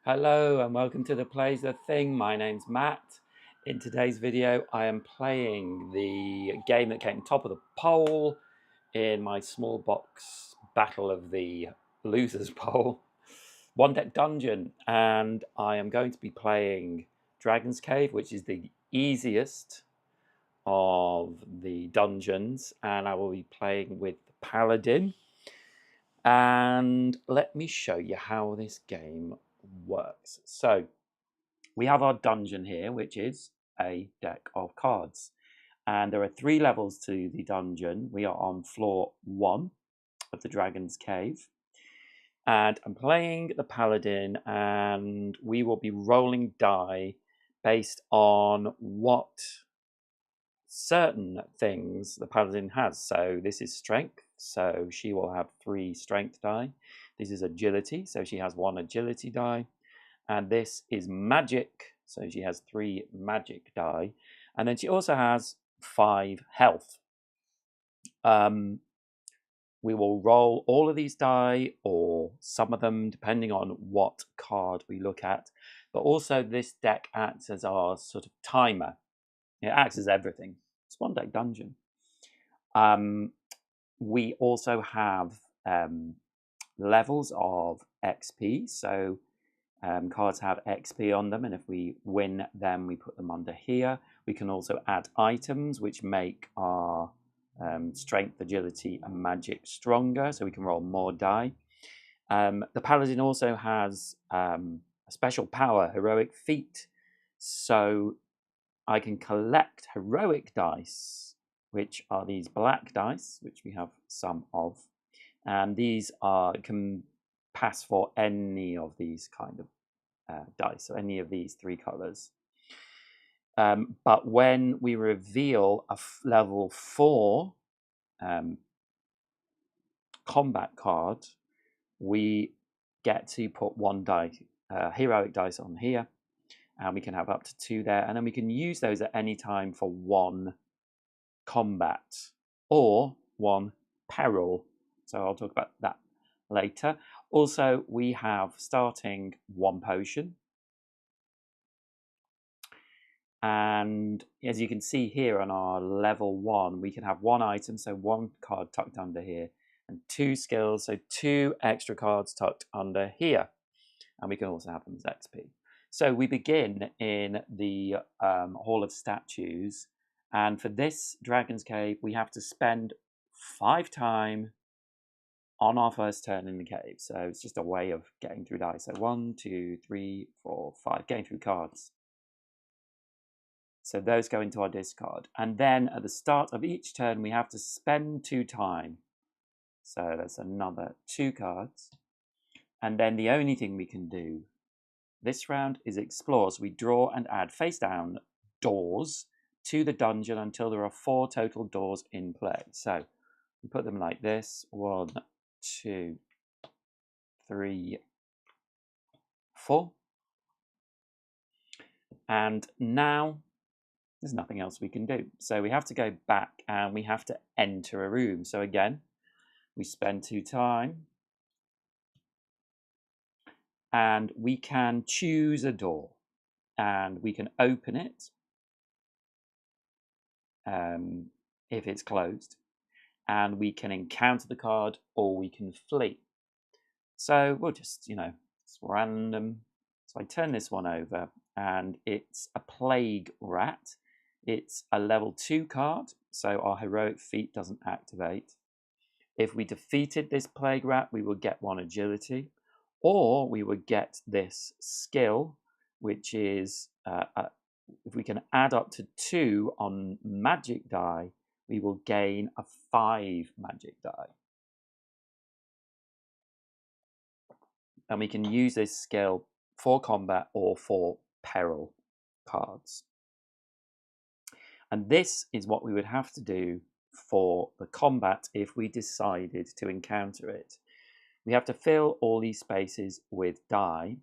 Hello and welcome to the Plays the Thing. My name's Matt. In today's video I am playing the game that came top of the poll in my small box battle of the losers poll, One Deck Dungeon, and I am going to be playing Dragon's Cave, which is the easiest of the dungeons, and I will be playing with the Paladin. And let me show you how this game works. So we have our dungeon here, which is a deck of cards. And there are 3 levels to the dungeon. We are on floor 1 of the Dragon's Cave. And I'm playing the Paladin, and we will be rolling die based on what certain things the Paladin has. So this is strength, so she will have 3 strength die. This is agility, so she has 1 agility die. And this is magic, so she has 3 magic die. And then she also has 5 health. We will roll all of these die, or some of them, depending on what card we look at. But also this deck acts as our sort of timer. It acts as everything. It's One Deck Dungeon. We also have levels of XP. So cards have XP on them, and if we win them, we put them under here. We can also add items which make our strength, agility, and magic stronger, so we can roll more die. The Paladin also has a special power, heroic feat. So I can collect heroic dice, which are these black dice, which we have some of. And these can pass for any of these kind of dice, so any of these 3 colors. But when we reveal a level 4 combat card, we get to put 1 die, heroic dice on here, and we can have up to 2 there, and then we can use those at any time for 1 combat or 1 peril. So I'll talk about that later. Also, we have starting 1 potion. And as you can see here on our level 1, we can have 1 item, so 1 card tucked under here, and 2 skills, so 2 extra cards tucked under here. And we can also have them as XP. So we begin in the Hall of Statues, and for this Dragon's Cave, we have to spend 5 time on our first turn in the cave. So it's just a way of getting through dice. So 1, 2, 3, 4, 5, getting through cards. So those go into our discard. And then at the start of each turn, we have to spend 2 time. So that's another 2 cards. And then the only thing we can do this round is explore. So we draw and add face down doors to the dungeon until there are 4 total doors in play. So we put them like this. 1, 2, 3, 4. And now there's nothing else we can do. So we have to go back and we have to enter a room. So again, we spend 2 time. And we can choose a door. And we can open it if it's closed. And we can encounter the card, or we can flee. So we'll just, it's random. So I turn this one over, and it's a Plague Rat. It's a level 2 card, so our heroic feat doesn't activate. If we defeated this Plague Rat, we would get 1 agility, or we would get this skill, which is if we can add up to 2 on magic die, we will gain a 5 magic die. And we can use this skill for combat or for peril cards. And this is what we would have to do for the combat if we decided to encounter it. We have to fill all these spaces with die,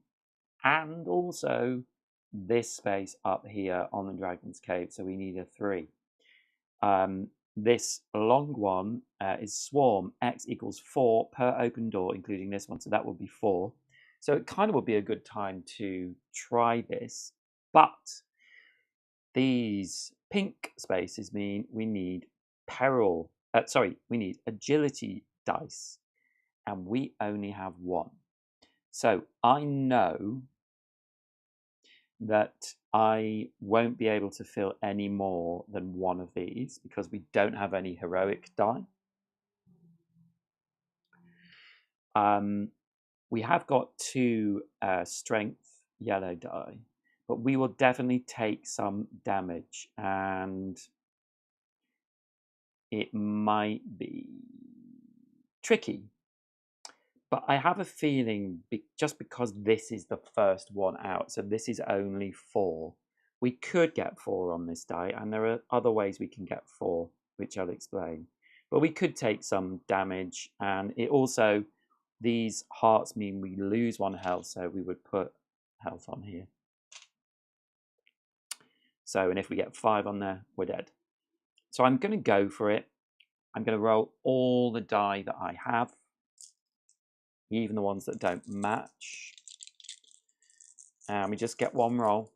and also this space up here on the Dragon's Cave, so we need a 3. This long one is swarm. X equals 4 per open door, including this one, so that would be 4. So it kind of would be a good time to try this, but these pink spaces mean we need we need agility dice, and we only have one. So I know that I won't be able to fill any more than one of these because we don't have any heroic die. We have got 2 strength yellow die, but we will definitely take some damage, and it might be tricky. But I have a feeling, just because this is the first one out, so this is only 4, we could get 4 on this die, and there are other ways we can get 4, which I'll explain. But we could take some damage, and it also, these hearts mean we lose 1 health, so we would put health on here. So, and if we get 5 on there, we're dead. So I'm going to go for it. I'm going to roll all the die that I have, even the ones that don't match. And we just get 1 roll.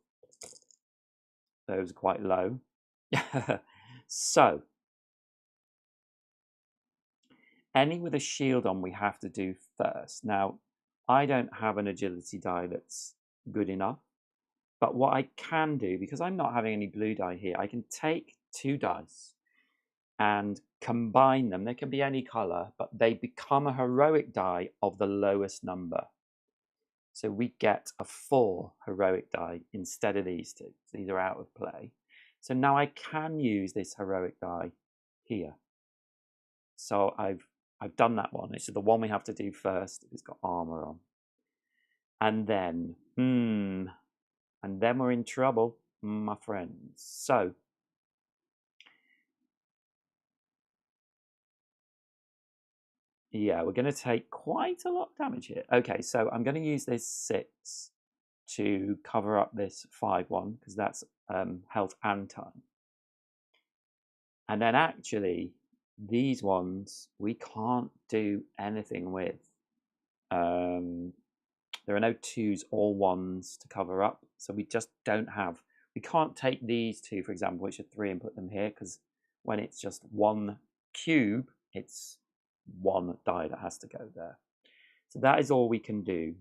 Those are quite low. So, any with a shield on we have to do first. Now, I don't have an agility die that's good enough. But what I can do, because I'm not having any blue die here, I can take 2 dice and combine them. They can be any color, but they become a heroic die of the lowest number. So we get a 4 heroic die instead of these 2. So these are out of play. So now I can use this heroic die here. So I've done that one. It's the one we have to do first. It's got armor on. And then, and then we're in trouble, my friends. So, yeah, we're going to take quite a lot of damage here. Okay, so I'm going to use this 6 to cover up this 5 one, because that's health and time. And then actually, these ones, we can't do anything with. There are no 2s or 1s to cover up, so we just don't have. We can't take these 2, for example, which are 3, and put them here, because when it's just 1 cube, it's 1 die that has to go there. So that is all we can do.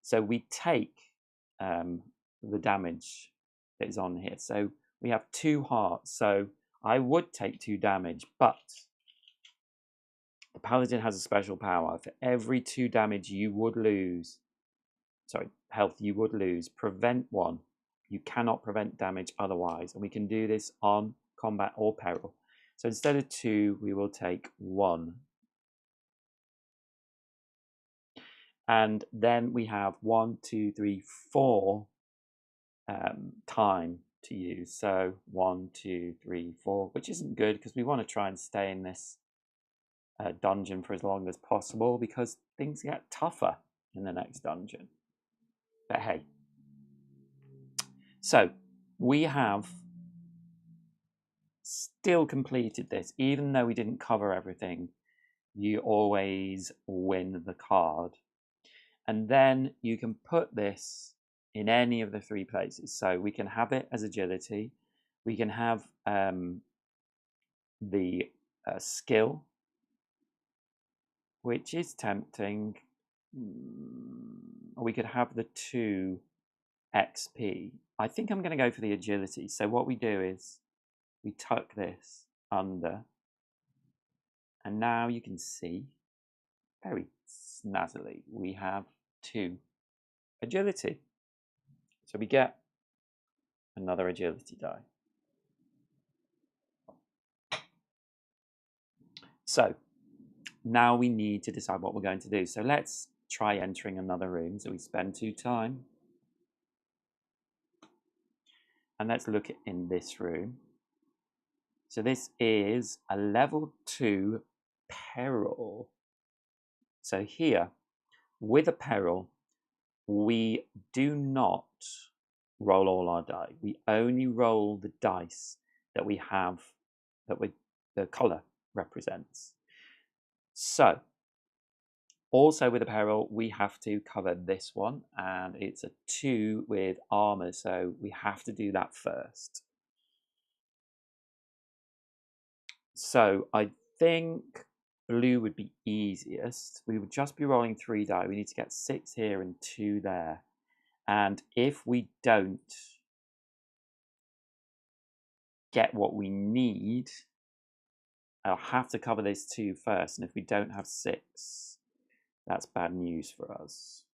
So we take the damage that is on here. So we have 2 hearts. So I would take 2 damage, but the Paladin has a special power. For every 2 damage you would lose, health you would lose, prevent 1. You cannot prevent damage otherwise. And we can do this on combat or peril. So instead of 2, we will take 1. And then we have 1, 2, 3, 4 time to use. So 1, 2, 3, 4, which isn't good because we want to try and stay in this dungeon for as long as possible, because things get tougher in the next dungeon. But hey. So we have still completed this, even though we didn't cover everything. You always win the card. And then you can put this in any of the 3 places. So we can have it as agility. We can have the skill, which is tempting. We could have the 2 XP. I think I'm going to go for the agility. So what we do is we tuck this under. And now you can see, very snazzily, we have 2 agility. So we get another agility die. So now we need to decide what we're going to do. So let's try entering another room. So we spend 2 time. And let's look in this room. So this is a level 2 peril. So here, with a peril, we do not roll all our die. We only roll the dice that we have, that the color represents. So Also with a peril, we have to cover this one, and it's a 2 with armor, so we have to do that first. So I think blue would be easiest. We would just be rolling 3 die. We need to get 6 here and 2 there. And if we don't get what we need, I'll have to cover this 2 first. And if we don't have 6, that's bad news for us.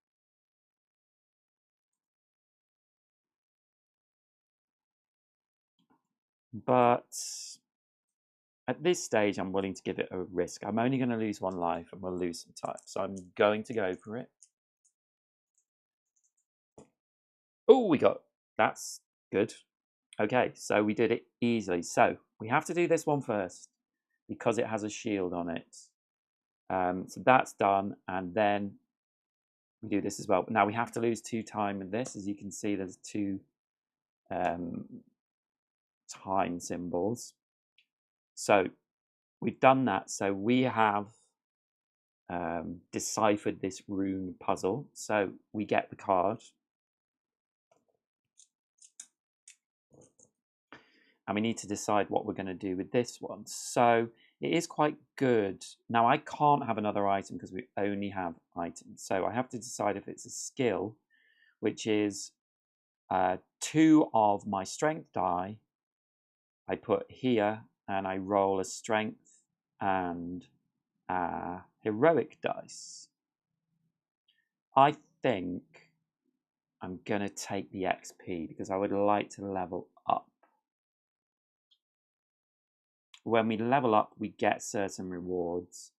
But at this stage, I'm willing to give it a risk. I'm only going to lose 1 life and we'll lose some time. So I'm going to go for it. Oh, we got, that's good. Okay, so we did it easily. So we have to do this one first because it has a shield on it. So that's done, and then we do this as well. But now we have to lose 2 time in this. As you can see, there's 2 time symbols. So we've done that. So we have deciphered this rune puzzle. So we get the card. And we need to decide what we're going to do with this one. So it is quite good. Now I can't have another item because we only have items. So I have to decide if it's a skill, which is 2 of my strength die I put here, and I roll a strength and a heroic dice. I think I'm going to take the XP because I would like to level up. When we level up, we get certain rewards,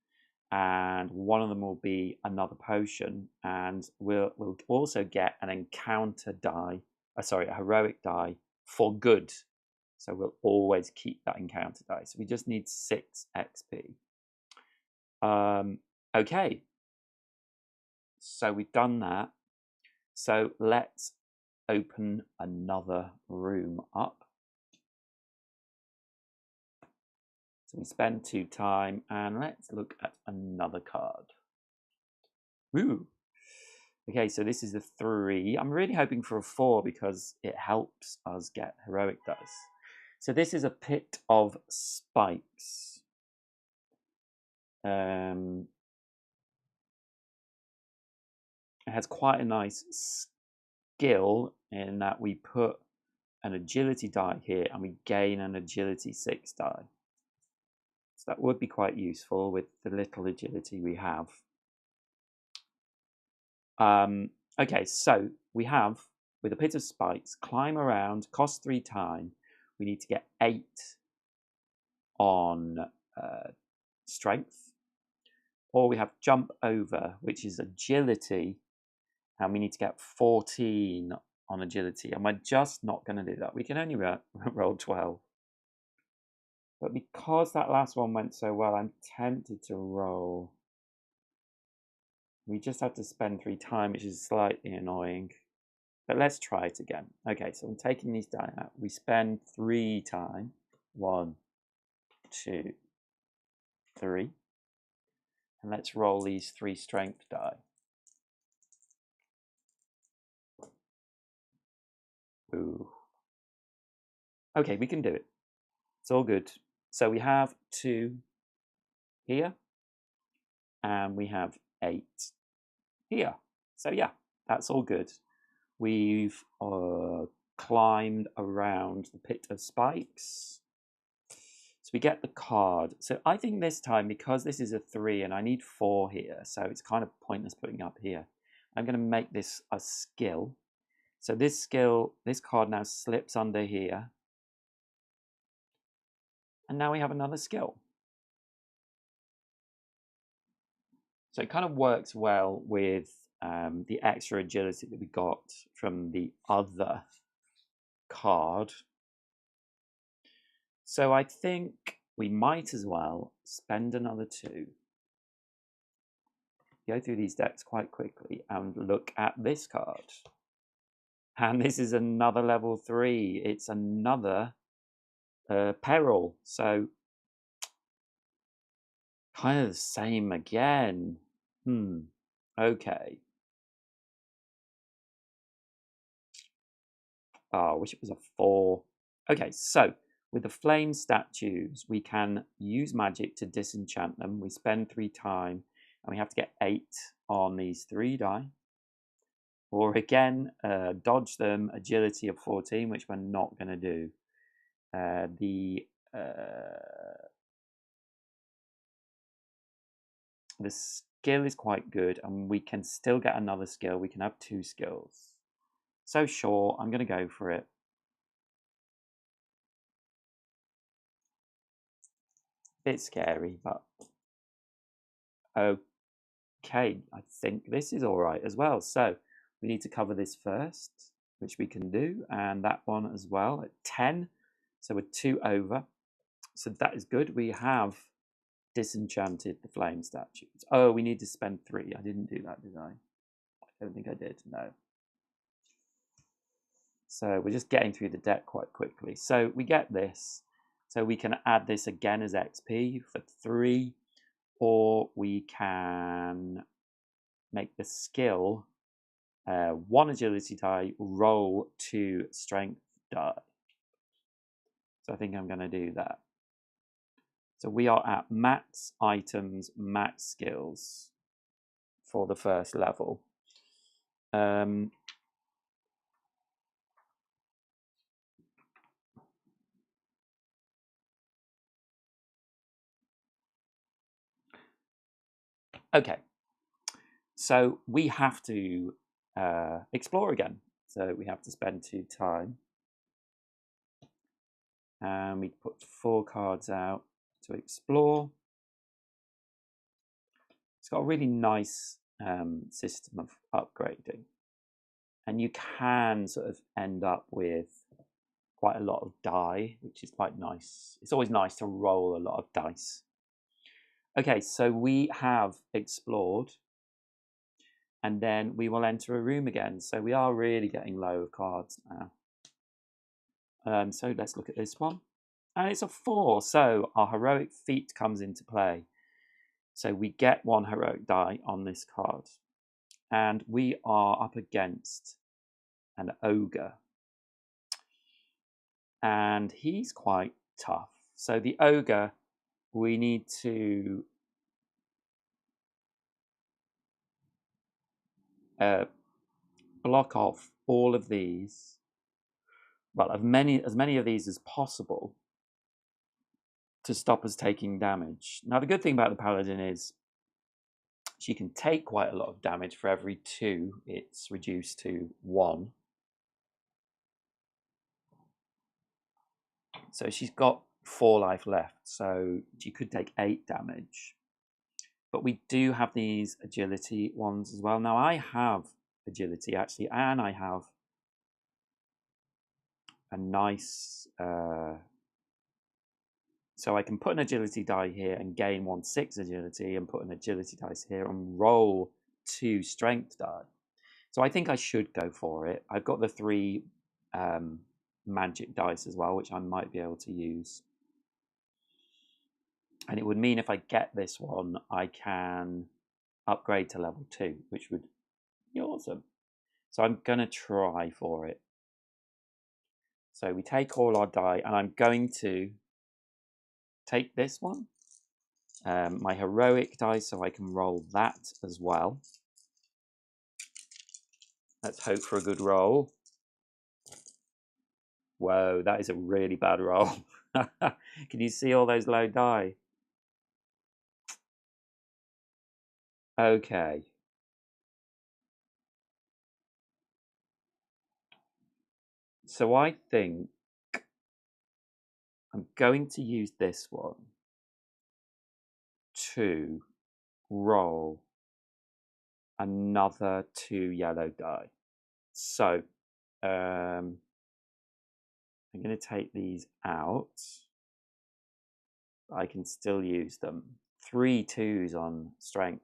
and one of them will be another potion, and we'll also get an encounter die, a heroic die for good. So we'll always keep that encounter die. So we just need 6 XP. Okay. So we've done that. So let's open another room up. So we spend 2 time, and let's look at another card. Ooh. Okay, so this is a 3. I'm really hoping for a 4 because it helps us get heroic dice. So this is a pit of spikes. It has quite a nice skill in that we put an agility die here and we gain an agility 6 die. So that would be quite useful with the little agility we have. Okay, so we have, with a pit of spikes, climb around, cost 3 time. We need to get 8 on strength. Or we have jump over, which is agility, and we need to get 14 on agility. And we're just not going to do that. We can only roll 12. But because that last one went so well, I'm tempted to roll. We just have to spend 3 time, which is slightly annoying. But let's try it again. Okay, so I'm taking these die out. We spend 3 time. 1, 2, 3. And let's roll these 3 strength die. Ooh. Okay, we can do it. It's all good. So we have 2 here, and we have 8 here. So yeah, that's all good. We've climbed around the pit of spikes. So we get the card. So I think this time, because this is a 3 and I need 4 here, so it's kind of pointless putting up here, I'm going to make this a skill. So this skill, this card now slips under here. And now we have another skill. So it kind of works well with the extra agility that we got from the other card. So I think we might as well spend another 2. Go through these decks quite quickly and look at this card. And this is another level 3. It's another peril. So kind of the same again. Okay. Oh, I wish it was a 4. Okay, so with the flame statues, we can use magic to disenchant them. We spend 3 time, and we have to get 8 on these 3 die. Or again, dodge them, agility of 14, which we're not going to do. The skill is quite good, and we can still get another skill. We can have 2 skills. So sure, I'm going to go for it. Bit scary, but okay, I think this is all right as well. So we need to cover this first, which we can do, and that one as well at 10. So we're 2 over. So that is good. We have disenchanted the flame statues. Oh, we need to spend 3. I didn't do that, did I? I don't think I did, no. So we're just getting through the deck quite quickly. So we get this. So we can add this again as XP for 3, or we can make the skill 1 agility die, roll 2 strength die. So I think I'm going to do that. So we are at max items, max skills for the first level. Okay, so we have to explore again. So we have to spend 2 time. And we put 4 cards out to explore. It's got a really nice system of upgrading. And you can sort of end up with quite a lot of die, which is quite nice. It's always nice to roll a lot of dice. Okay, so we have explored, and then we will enter a room again. So we are really getting low of cards now. So let's look at this one. And it's a 4, so our heroic feat comes into play. So we get 1 heroic die on this card. And we are up against an ogre. And he's quite tough. So the ogre, we need to block off all of these. Well, as many of these as possible to stop us taking damage. Now, the good thing about the Paladin is she can take quite a lot of damage. For every 2, it's reduced to 1. So she's got 4 life left, so she could take 8 damage. But we do have these agility ones as well. Now, I have agility, actually, and I have a nice... so I can put an agility die here and gain 1/6 agility, and put an agility dice here and roll 2 strength die. So I think I should go for it. I've got the 3 magic dice as well, which I might be able to use. And it would mean if I get this one, I can upgrade to level 2, which would be awesome. So I'm going to try for it. So we take all our die, and I'm going to take this one, my heroic die, so I can roll that as well. Let's hope for a good roll. Whoa, that is a really bad roll. Can you see all those low die? Okay. So I think I'm going to use this one to roll another 2 yellow die. So I'm going to take these out. I can still use them. 3 2s on strength.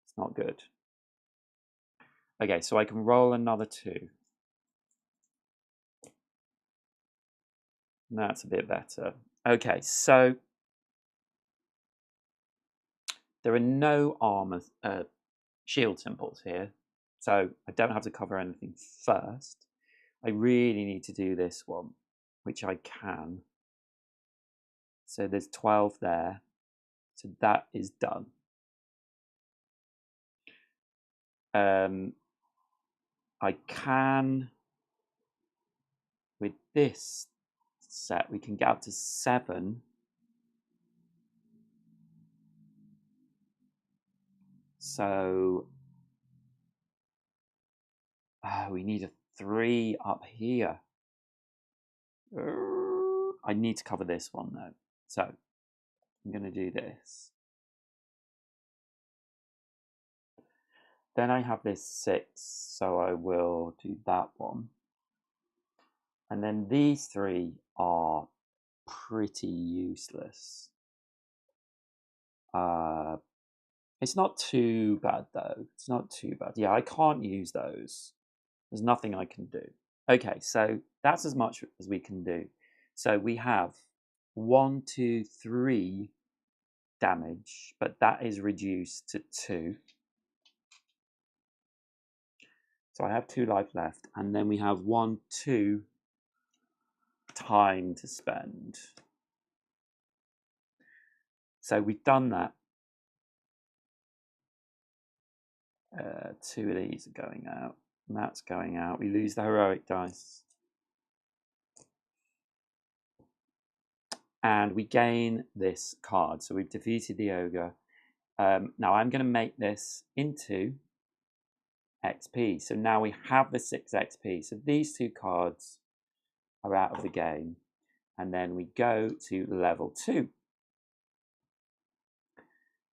It's not good. Okay, so I can roll another 2. That's a bit better. Okay, so There are no armor shield symbols here, so I don't have to cover anything first. I really need to do this one, which I can. So there's 12 there, so that is done. I can, with this set, we can get up to 7. So we need a 3 up here. I need to cover this one though. So I'm going to do this. Then I have this 6, so I will do that one. And then these 3 are pretty useless. It's not too bad though. It's not too bad. Yeah, I can't use those. There's nothing I can do. Okay, so that's as much as we can do. So we have 1, 2, 3 damage, but that is reduced to 2. So I have 2 life left, and then we have 1, 2 time to spend. So we've done that. 2 of these are going out, and that's going out. We lose the heroic dice. And we gain this card. So we've defeated the ogre. Now I'm going to make this into XP. So now we have the 6 XP. So these 2 cards are out of the game. And then we go to level 2.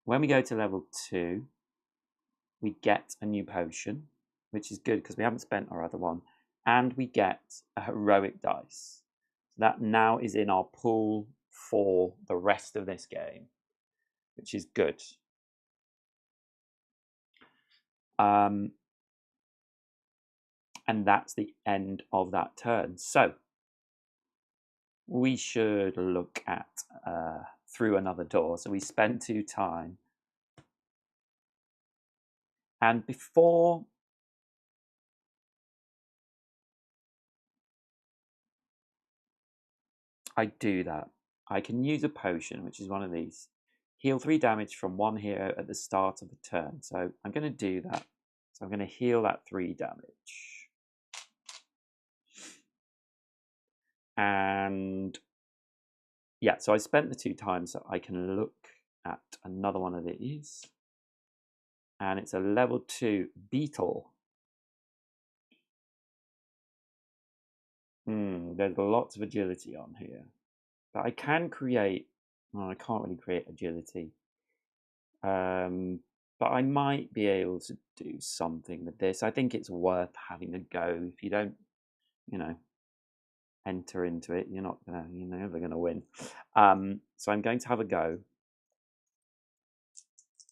When we go to level 2, we get a new potion, which is good because we haven't spent our other one. And we get a heroic dice. So that now is in our pool for the rest of this game, which is good. And that's the end of that turn. So we should look at through another door. So we spent 2 time. And before I do that, I can use a potion, which is one of these. Heal 3 damage from 1 hero at the start of the turn. So I'm going to do that. So I'm going to heal that 3 damage. And yeah, so I spent the 2 times, so I can look at another one of these. And it's a level 2 beetle. There's lots of agility on here. But I can create, well, I can't really create agility. But I might be able to do something with this. I think it's worth having a go. If you don't, enter into it, you're never gonna win. So I'm going to have a go.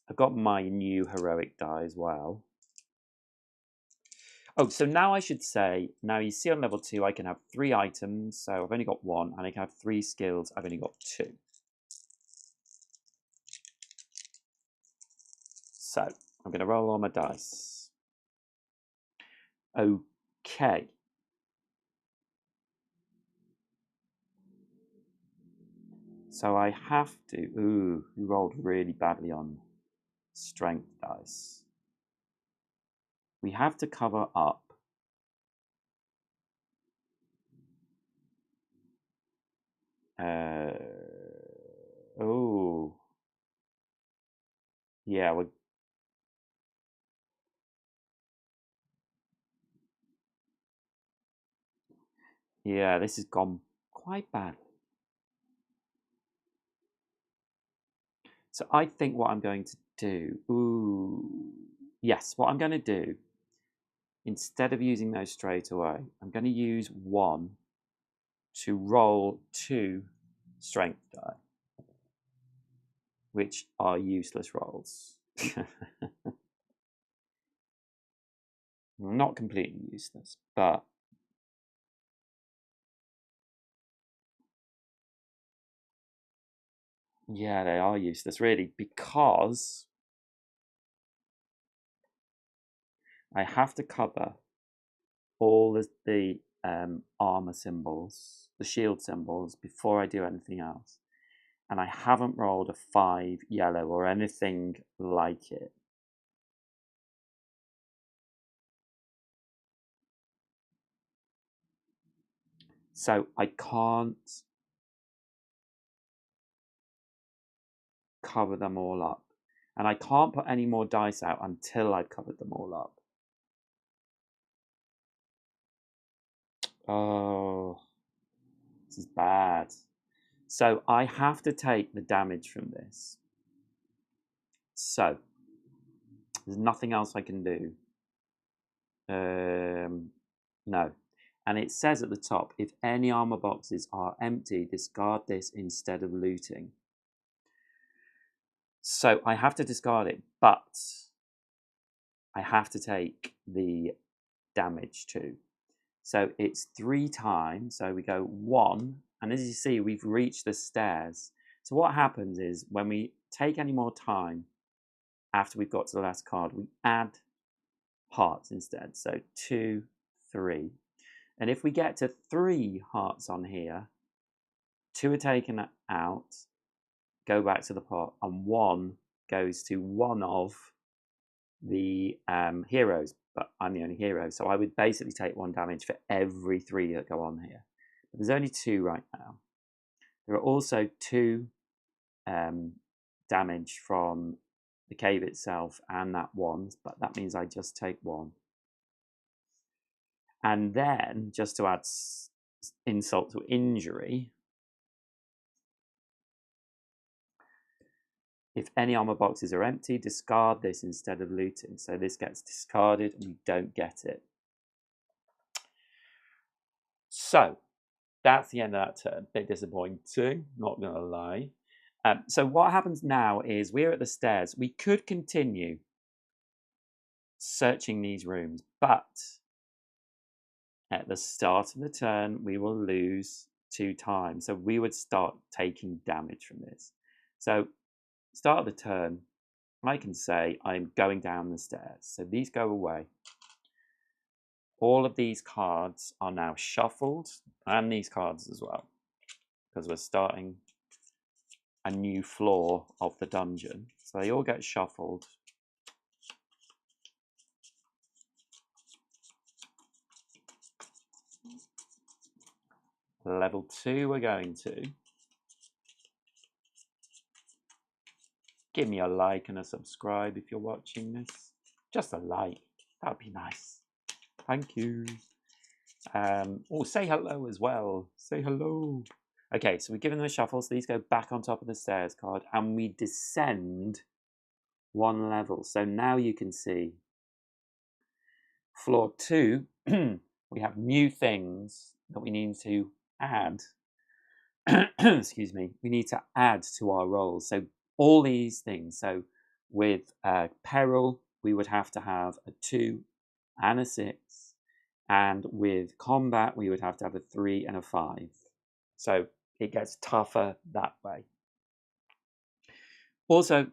I've got my new heroic die as well. Oh, so now I should say, now you see on level 2, I can have 3 items. So I've only got 1, and I can have 3 skills. I've only got 2. So I'm going to roll all my dice. Okay. So I have to, you rolled really badly on strength dice. We have to cover up. Yeah, yeah, this has gone quite bad. So I think what I'm going to do, yes, what I'm going to do, instead of using those straight away, I'm going to use 1 to roll 2 strength die, which are useless rolls. Not completely useless, but Yeah, they are useless, really, because I have to cover all the armor symbols, the shield symbols, before I do anything else. And I haven't rolled a 5 yellow or anything like it. So I can't cover them all up. And I can't put any more dice out until I've covered them all up. Oh, this is bad. So I have to take the damage from this. So there's nothing else I can do. No. And it says at the top, if any armor boxes are empty, discard this instead of looting. So I have to discard it, but I have to take the damage too. So it's 3 times. So we go 1, and as you see, we've reached the stairs. So what happens is when we take any more time after we've got to the last card, we add hearts instead. So 2, 3. And if we get to 3 hearts on here, 2 are taken out, go back to the pot, and 1 goes to one of the heroes, but I'm the only hero, so I would basically take 1 damage for every 3 that go on here. But there's only 2 right now. There are also 2 damage from the cave itself and that 1, but that means I just take 1. And then, just to add insult to injury, if any armor boxes are empty, discard this instead of looting. So this gets discarded and we don't get it. So that's the end of that turn. Bit disappointing, not going to lie. So what happens now is we're at the stairs. We could continue searching these rooms, but at the start of the turn, we will lose 2 times. So we would start taking damage from this. So start of the turn, I can say I'm going down the stairs. So these go away. All of these cards are now shuffled, and these cards as well, because we're starting a new floor of the dungeon. So they all get shuffled. Level 2 we're going to. Give me a like and a subscribe if you're watching this. Just a like, that would be nice. Thank you. Oh, say hello as well. Say hello. Okay, so we're giving them a shuffle, so these go back on top of the stairs card, and we descend 1 level. So now you can see floor 2, we have new things that we need to add. Excuse me. We need to add to our rolls. So all these things. So with peril, we would have to have a 2 and a 6. And with combat, we would have to have a 3 and a 5. So it gets tougher that way. Also,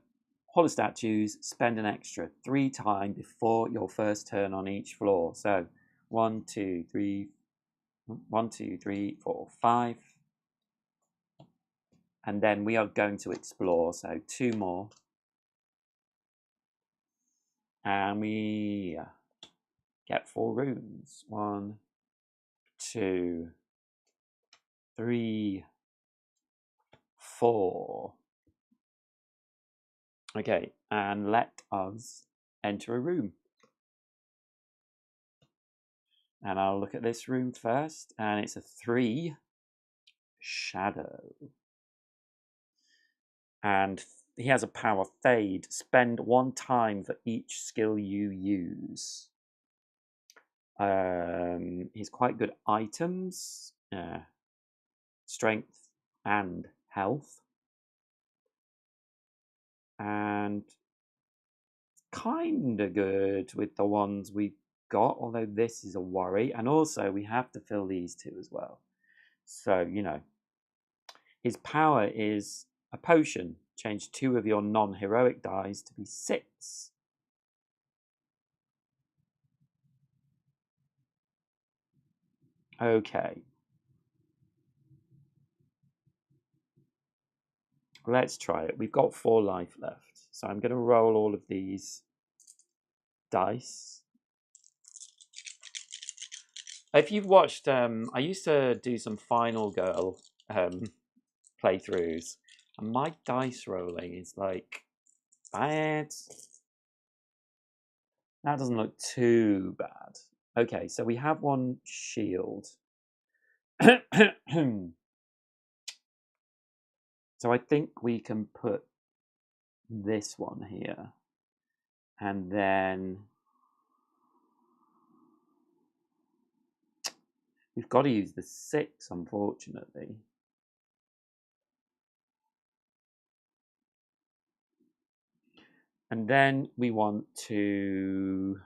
hollow statues spend an extra 3 times before your first turn on each floor. So 1, 2, 3, 4, 5. And then we are going to explore. So 2 more. And we get 4 rooms. 1, 2, 3, 4. Okay, and let us enter a room. And I'll look at this room first, and it's a 3 shadow. And he has a power fade. Spend 1 time for each skill you use. He's quite good items, strength and health. And kind of good with the ones we've got, although this is a worry. And also we have to fill these 2 as well. So, you know, his power is a potion. Change 2 of your non-heroic dice to be 6. Okay. Let's try it. We've got 4 life left. So I'm going to roll all of these dice. If you've watched, I used to do some Final Girl playthroughs, and my dice rolling is like bad. That doesn't look too bad. Okay, so we have 1 shield. So I think we can put this one here, and then we've got to use the 6, unfortunately. And then we want to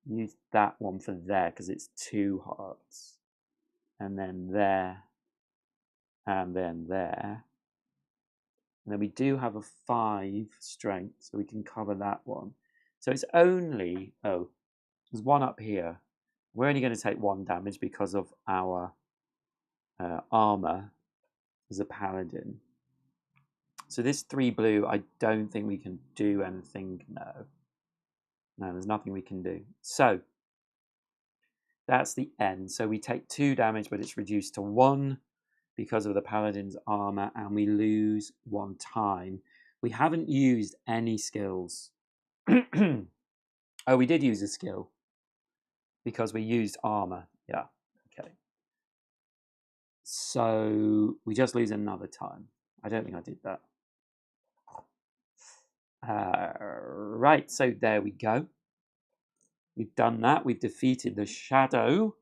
use that one for there because it's 2 hearts. And then there. And then there. And then we do have a 5 strength, so we can cover that one. So it's only, oh, there's 1 up here. We're only going to take 1 damage because of our armor as a paladin. So this 3 blue, I don't think we can do anything. No, there's nothing we can do. So that's the end. So we take 2 damage, but it's reduced to 1 because of the paladin's armor, and we lose 1 time. We haven't used any skills. Oh, we did use a skill because we used armor. Yeah, okay. So we just lose another time. I don't think I did that. Right, so there we go. We've done that. We've defeated the shadow.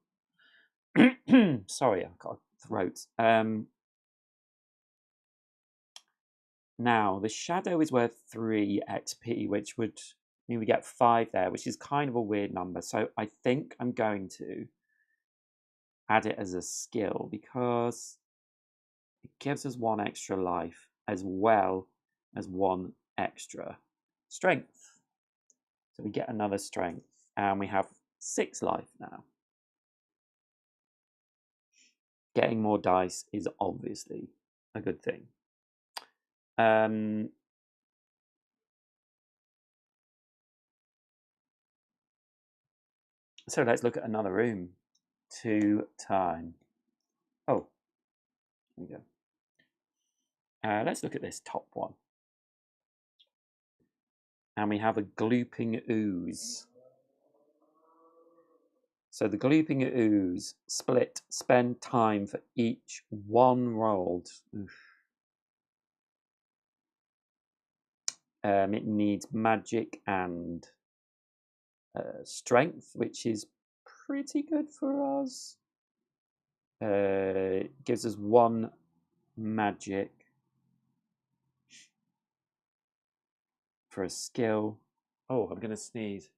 Sorry, I've got a throat. Now, the shadow is worth 3 XP, which would mean we get 5 there, which is kind of a weird number. So I think I'm going to add it as a skill because it gives us 1 extra life as well as 1 extra strength. So we get another strength, and we have 6 life now. Getting more dice is obviously a good thing. So let's look at another room. 2 time. Oh, there we go. Let's look at this top one. And we have a glooping ooze. So the glooping ooze split, spend time for each 1 rolled. It needs magic and strength, which is pretty good for us. It gives us 1 magic for a skill. Oh, I'm going to sneeze.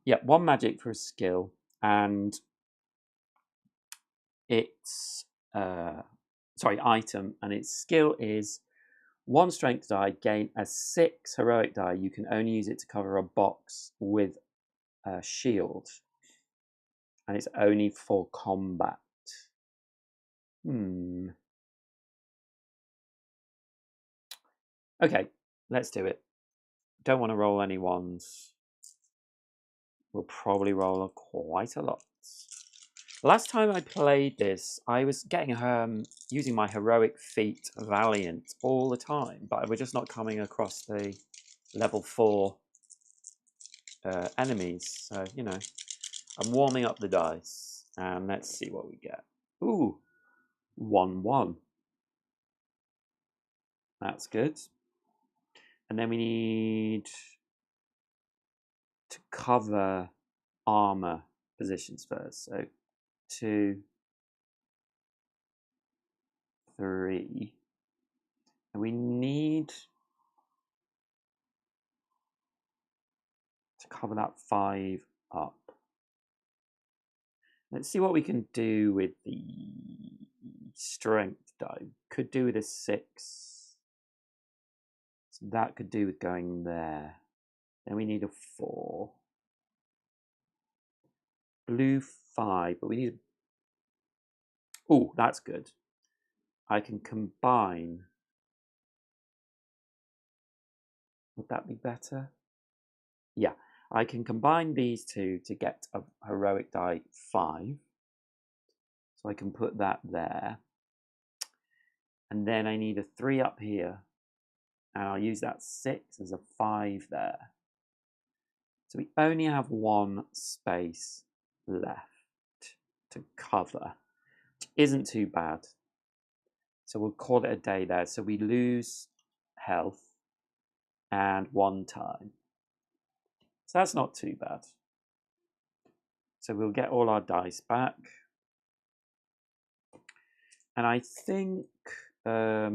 Yeah, 1 magic for a skill, and its item, and its skill is 1 strength die, gain a 6 heroic die. You can only use it to cover a box with a shield, and it's only for combat. Okay, let's do it. Don't want to roll any 1s. We'll probably roll quite a lot. Last time I played this, I was getting using my heroic feat Valiant all the time, but we're just not coming across the level 4 enemies. So, you know, I'm warming up the dice, and let's see what we get. Ooh, 1-1. That's good. And then we need to cover armor positions first. So 2, 3. And we need to cover that 5 up. Let's see what we can do with the strength die. Could do with a 6. So that could do with going there. Then we need a 4. Blue 5, but we need... Oh, that's good. I can combine. Would that be better? Yeah, I can combine these two to get a heroic die 5. So I can put that there. And then I need a 3 up here. And I'll use that 6 as a 5 there. So we only have 1 space left to cover, which isn't too bad. So we'll call it a day there. So we lose health and 1 time. So that's not too bad. So we'll get all our dice back. And I think... I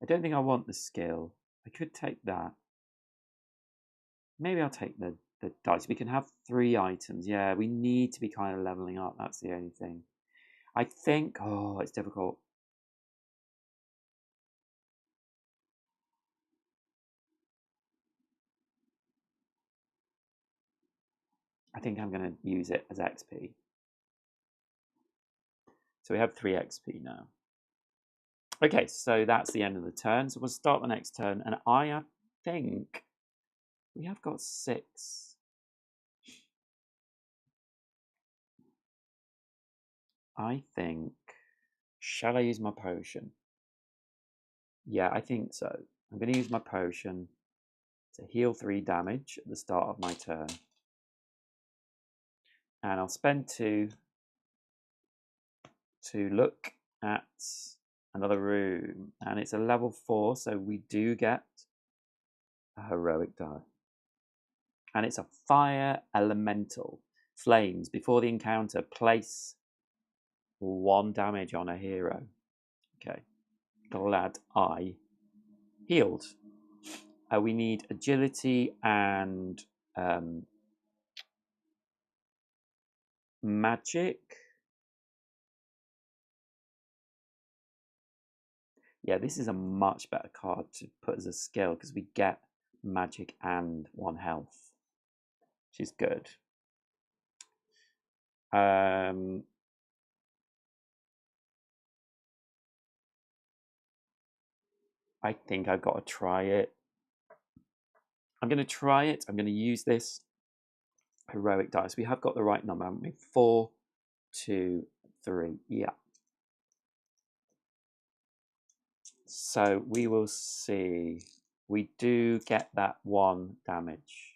don't think I want the skill. I could take that. Maybe I'll take the dice. We can have 3 items. Yeah, we need to be kind of leveling up. That's the only thing. I think... Oh, it's difficult. I think I'm going to use it as XP. So we have 3 XP now. Okay, so that's the end of the turn. So we'll start the next turn. And I think we have got 6. I think... Shall I use my potion? Yeah, I think so. I'm going to use my potion to heal 3 damage at the start of my turn. And I'll spend 2 to look at another room. And it's a level 4, so we do get a heroic die. And it's a fire elemental. Flames. Before the encounter, place 1 damage on a hero. Okay. Glad I healed. We need agility and magic. Yeah, this is a much better card to put as a skill because we get magic and 1 health, which is good. I think I've got to try it. I'm going to try it. I'm going to use this heroic dice. We have got the right number, haven't we? 4, 2, 3. Yeah. So we will see. We do get that 1 damage.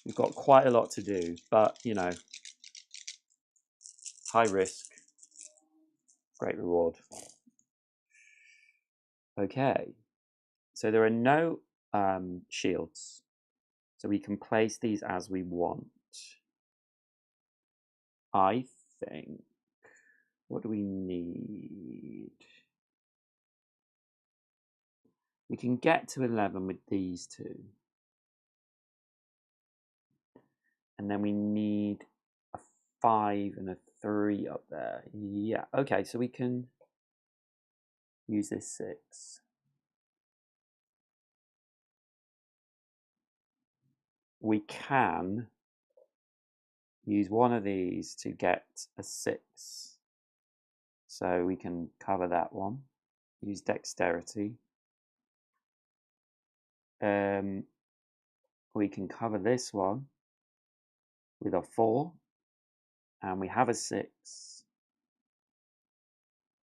We've got quite a lot to do, but, you know, high risk, great reward. Okay, so there are no shields, so we can place these as we want. I think, what do we need? We can get to 11 with these 2. And then we need a 5 and a 3 up there. Yeah, okay, so we can use this 6. We can use one of these to get a 6. So we can cover that one. Use dexterity. We can cover this one with a 4. And we have a 6.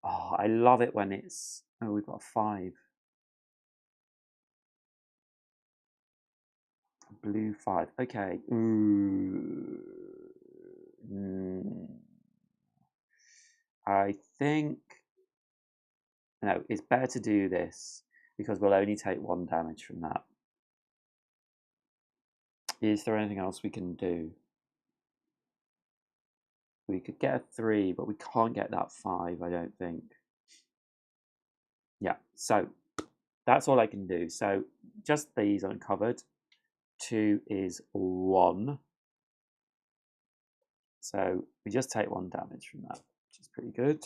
Oh, I love it when it's... Oh, we've got a 5. Blue 5. Okay. Ooh. I think... No, it's better to do this because we'll only take 1 damage from that. Is there anything else we can do? We could get a 3, but we can't get that 5, I don't think. Yeah, so that's all I can do. So just these uncovered. 2 is 1. So we just take 1 damage from that, which is pretty good.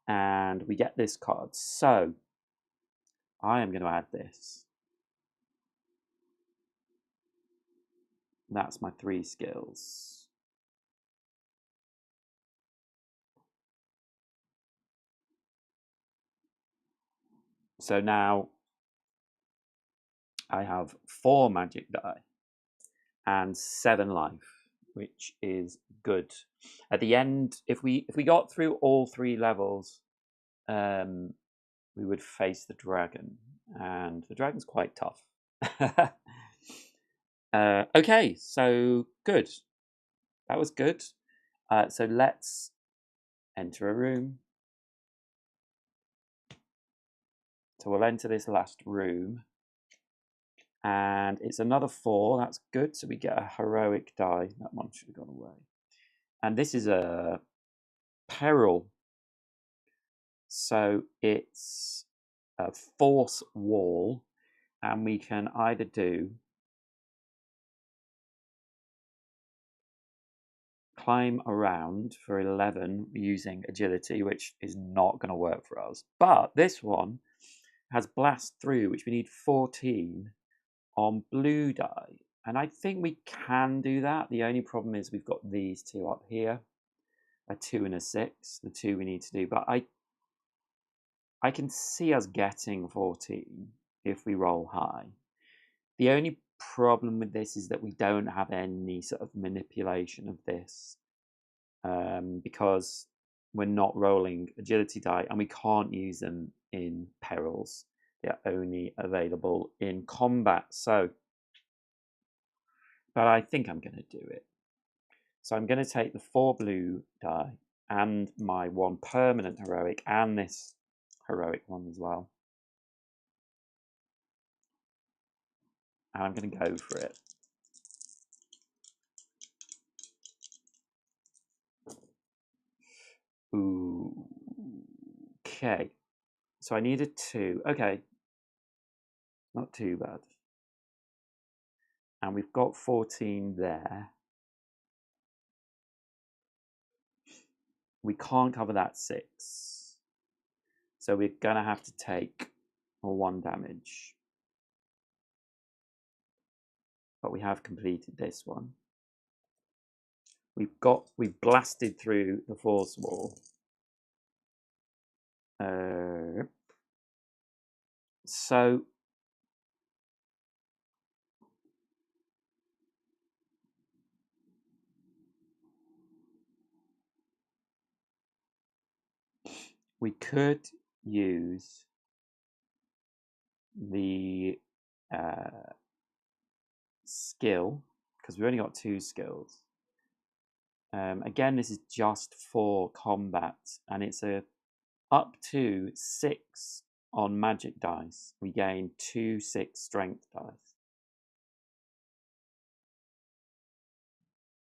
And we get this card. So I am going to add this. That's my 3 skills. So now I have 4 magic die and 7 life, which is good. At the end, if we got through all 3 levels, we would face the dragon, and the dragon's quite tough. Okay, so good. That was good. So let's enter a room. So we'll enter this last room. And it's another 4. That's good. So we get a heroic die. That one should have gone away. And this is a peril. So it's a force wall. And we can either do climb around for 11 using agility, which is not going to work for us. But this one has blast through, which we need 14 on blue die. And I think we can do that. The only problem is we've got these 2 up here, a 2 and a 6, the 2 we need to do. But I can see us getting 14 if we roll high. The only problem with this is that we don't have any sort of manipulation of this because we're not rolling agility die and we can't use them in perils. They're only available in combat. So, but I think I'm going to do it. So I'm going to take the 4 blue die and my 1 permanent heroic and this heroic one as well. And I'm going to go for it. Ooh. Okay. So I needed 2. Okay. Not too bad. And we've got 14 there. We can't cover that 6. So we're going to have to take 1 damage. But we have completed this one. We've blasted through the force wall. So we could use the skill, because we've only got 2 skills. Again, this is just for combat, and it's up to 6 on magic dice. We gain 2 6 strength dice.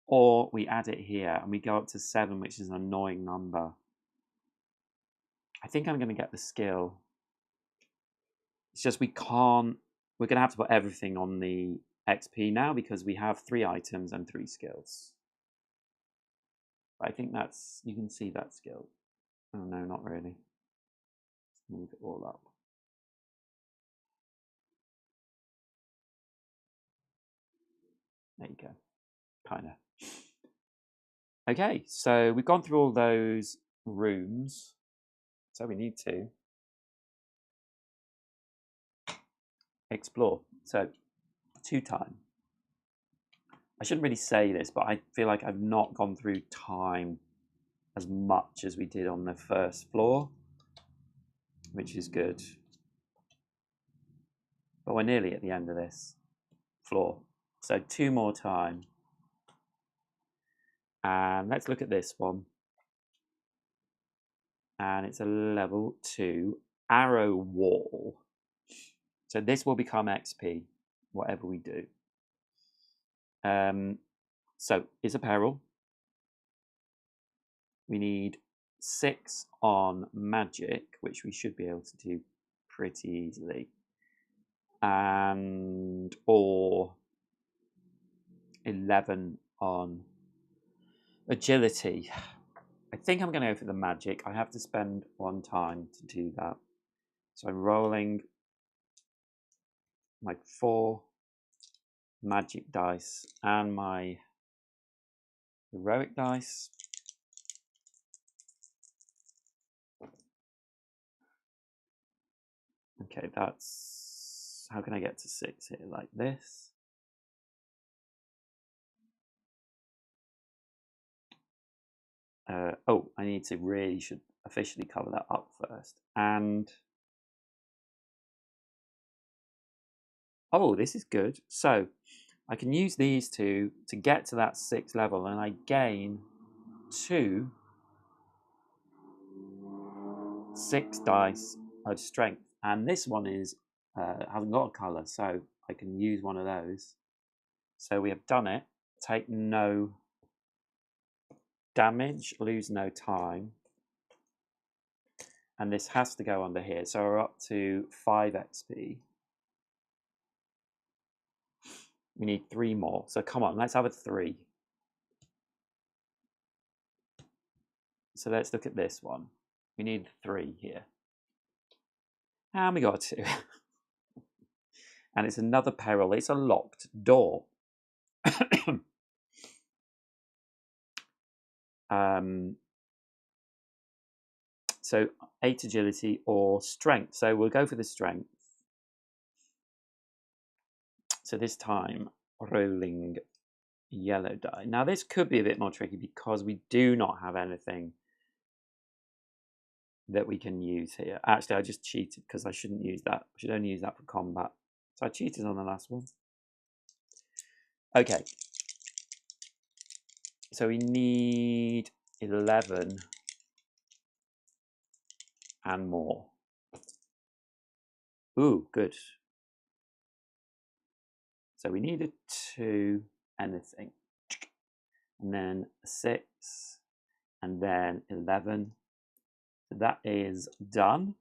Or we add it here, and we go up to 7, which is an annoying number. I think I'm going to get the skill. It's just we're going to have to put everything on the XP now because we have 3 items and 3 skills. I think that's, you can see that skill. Oh no, not really. Let's move it all up. There you go. Kind of. Okay, so we've gone through all those rooms. So we need to explore. So 2 time. I shouldn't really say this, but I feel like I've not gone through time as much as we did on the first floor, which is good. But we're nearly at the end of this floor. So 2 more time. And let's look at this one. And it's a level 2 arrow wall. So this will become XP, whatever we do. So it's a peril. We need 6 on magic, which we should be able to do pretty easily, and or 11 on agility. I think I'm going to go for the magic. I have to spend 1 time to do that. So I'm rolling my 4 magic dice and my heroic dice. Okay, that's... How can I get to 6 here? Like this. Oh, I need to should officially cover that up first. And oh, this is good. So I can use these two to get to that 6th level, and I gain 2 6 dice of strength. And this one is hasn't got a colour, so I can use one of those. So we have done it. Take no damage, lose no time. And this has to go under here. So we're up to 5 XP. We need 3 more. So come on, let's have a 3. So let's look at this one. We need 3 here. And we got 2. And it's another peril. It's a locked door. So 8 agility or strength. So we'll go for the strength. So this time, rolling yellow die. Now this could be a bit more tricky because we do not have anything that we can use here. Actually, I just cheated because I shouldn't use that. I should only use that for combat. So I cheated on the last one. Okay. So we need 11 and more. Ooh, good. So we needed 2 anything. And then 6. And then 11. So that is done.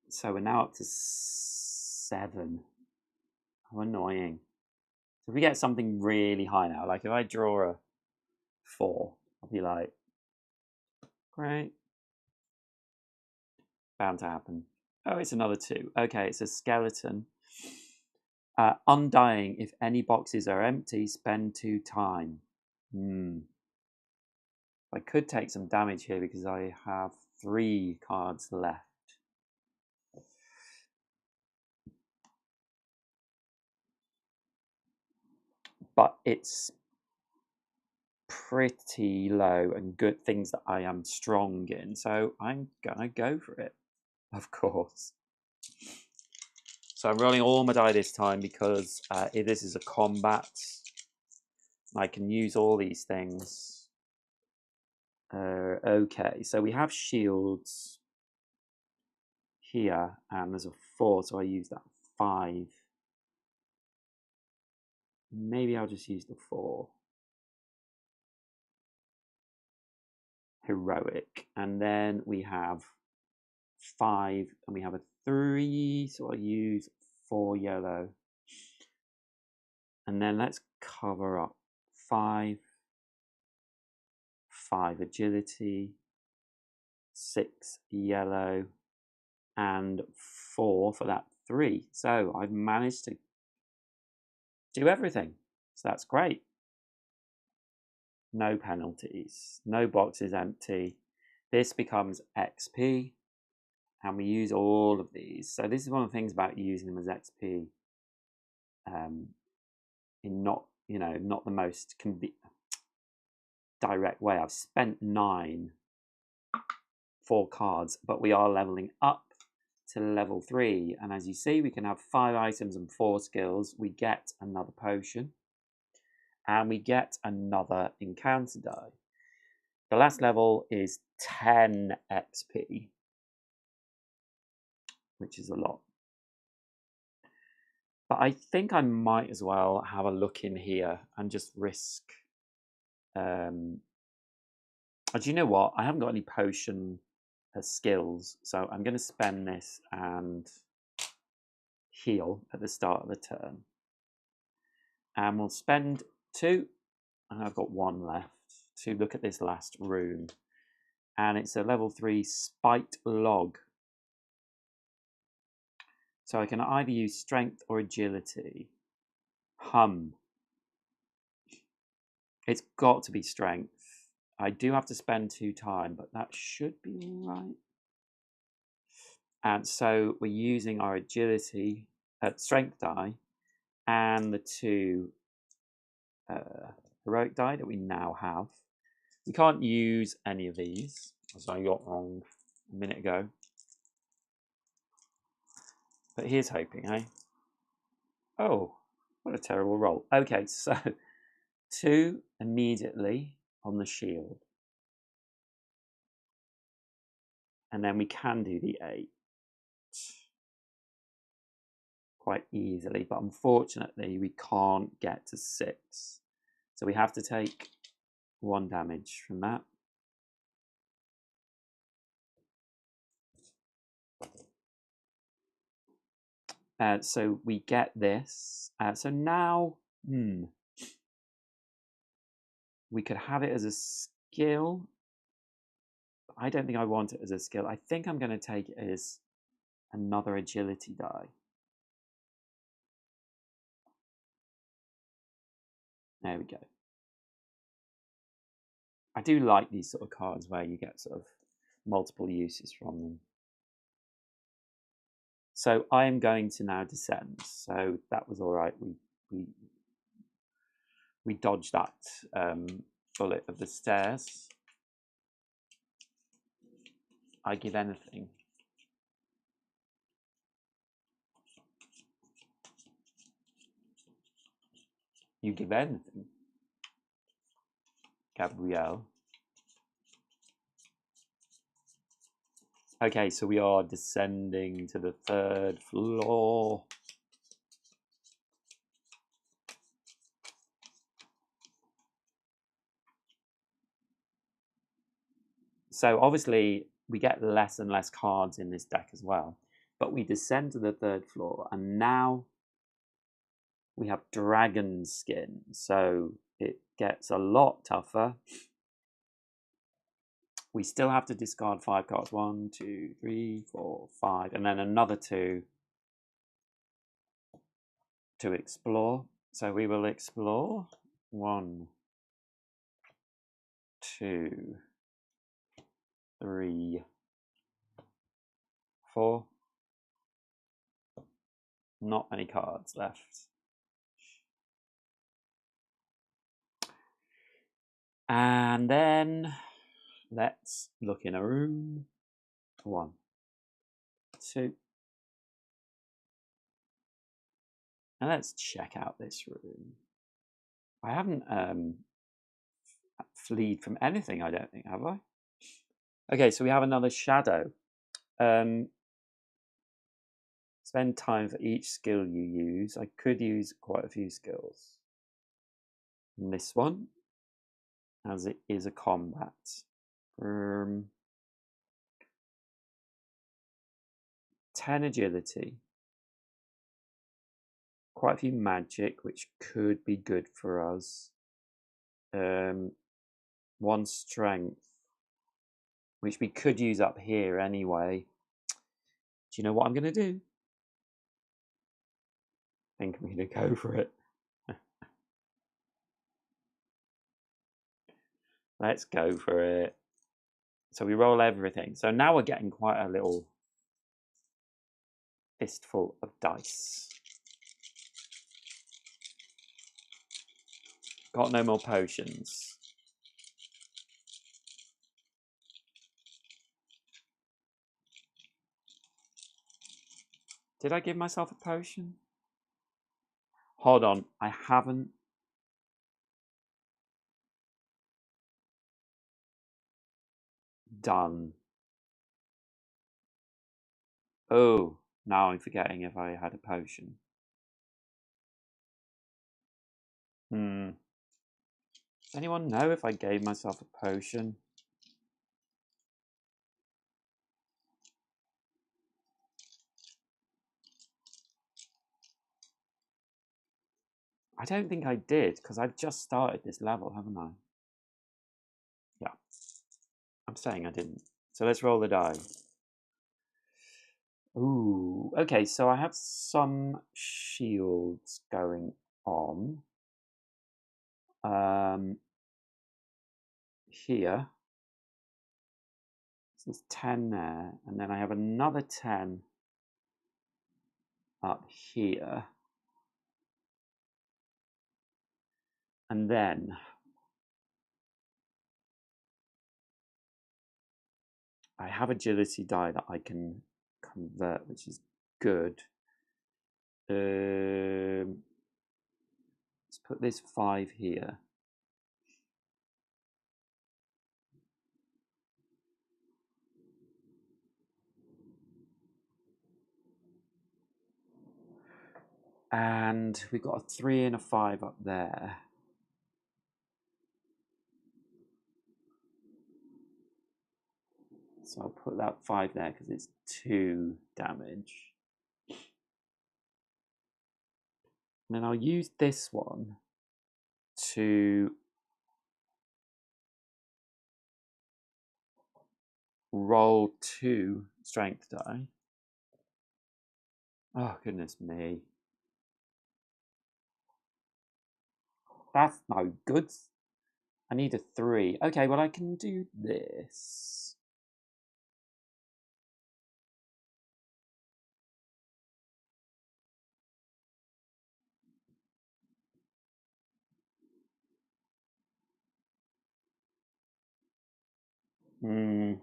So we're now up to 7. How annoying. So if we get something really high now, like if I draw a 4, I'll be like, great. Bound to happen. Oh, it's another 2. Okay, it's a skeleton. Undying. If any boxes are empty, spend 2 time. I could take some damage here because I have 3 cards left. But it's pretty low and good things that I am strong in. So I'm going to go for it, of course. So I'm rolling all my die this time because this is a combat. I can use all these things. Okay, so we have shields here, and there's a 4, so I use that 5. Maybe I'll just use the 4. Heroic. And then we have 5, and we have a 3, so I'll use 4 yellow. And then let's cover up 5 agility, 6 yellow, and 4 for that 3. So I've managed to do everything. So that's great. No penalties, no boxes empty. This becomes XP, and we use all of these. So this is one of the things about using them as XP in not the most direct way. I've spent 9 for cards, but we are leveling up to level 3, and as you see, we can have 5 items and 4 skills. We get another potion, and we get another encounter die. The last level is 10 XP, which is a lot. But I think I might as well have a look in here and just risk do you know what? I haven't got any potion skills, so I'm going to spend this and heal at the start of the turn. And we'll spend 2, and I've got 1 left, to look at this last rune. And it's a level 3 spiked log. So I can either use strength or agility. It's got to be strength. I do have to spend 2 time, but that should be right. And so we're using our agility, strength die, and the 2 heroic die that we now have. We can't use any of these, as I got wrong a minute ago. But here's hoping, eh? Oh, what a terrible roll. Okay, so 2 immediately on the shield. And then we can do the 8 quite easily, but unfortunately we can't get to 6. So we have to take 1 damage from that. So we get this. So now, we could have it as a skill. I don't think I want it as a skill. I think I'm going to take it as another agility die. There we go. I do like these sort of cards where you get sort of multiple uses from them. So I am going to now descend. So that was all right. We dodged that bullet of the stairs. I give anything. You give anything. Gabrielle. Okay, so we are descending to the 3rd floor. So obviously we get less and less cards in this deck as well. But we descend to the 3rd floor, and now we have dragon skin. So it gets a lot tougher. We still have to discard 5 cards. 1, 2, 3, 4, 5, and then another 2 to explore. So we will explore 1, 2, 3, 4. Not many cards left. And then let's look in a room. 1, 2. And let's check out this room. I haven't fleed from anything, I don't think, have I? Okay, so we have another shadow. Spend time for each skill you use. I could use quite a few skills. And this one, as it is a combat. 10 agility. Quite a few magic, which could be good for us. 1 strength, which we could use up here anyway. Do you know what I'm going to do? I think I'm going to go for it. Let's go for it. So we roll everything. So now we're getting quite a little fistful of dice. Got no more potions. Did I give myself a potion? Hold on, I haven't. Done. Oh, now I'm forgetting if I had a potion. Does anyone know if I gave myself a potion? I don't think I did, because I've just started this level, haven't I? Yeah. I'm saying I didn't. So let's roll the die. Ooh, okay, so I have some shields going on. Here. So there's 10 there, and then I have another 10 up here. And then I have agility die that I can convert, which is good. Let's put this 5 here. And we've got a 3 and a 5 up there. So I'll put that 5 there because it's 2 damage. And then I'll use this one to roll 2 strength die. Oh, goodness me. That's no good. I need a 3. Okay, well, I can do this. There's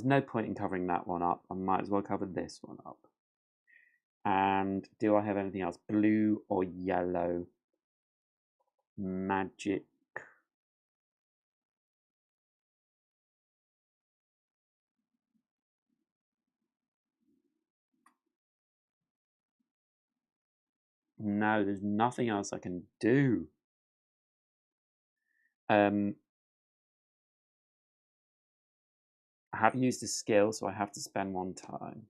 no point in covering that one up. I might as well cover this one up. And do I have anything else? Blue or yellow? Magic. No, there's nothing else I can do. I have used a skill, so I have to spend 1 time.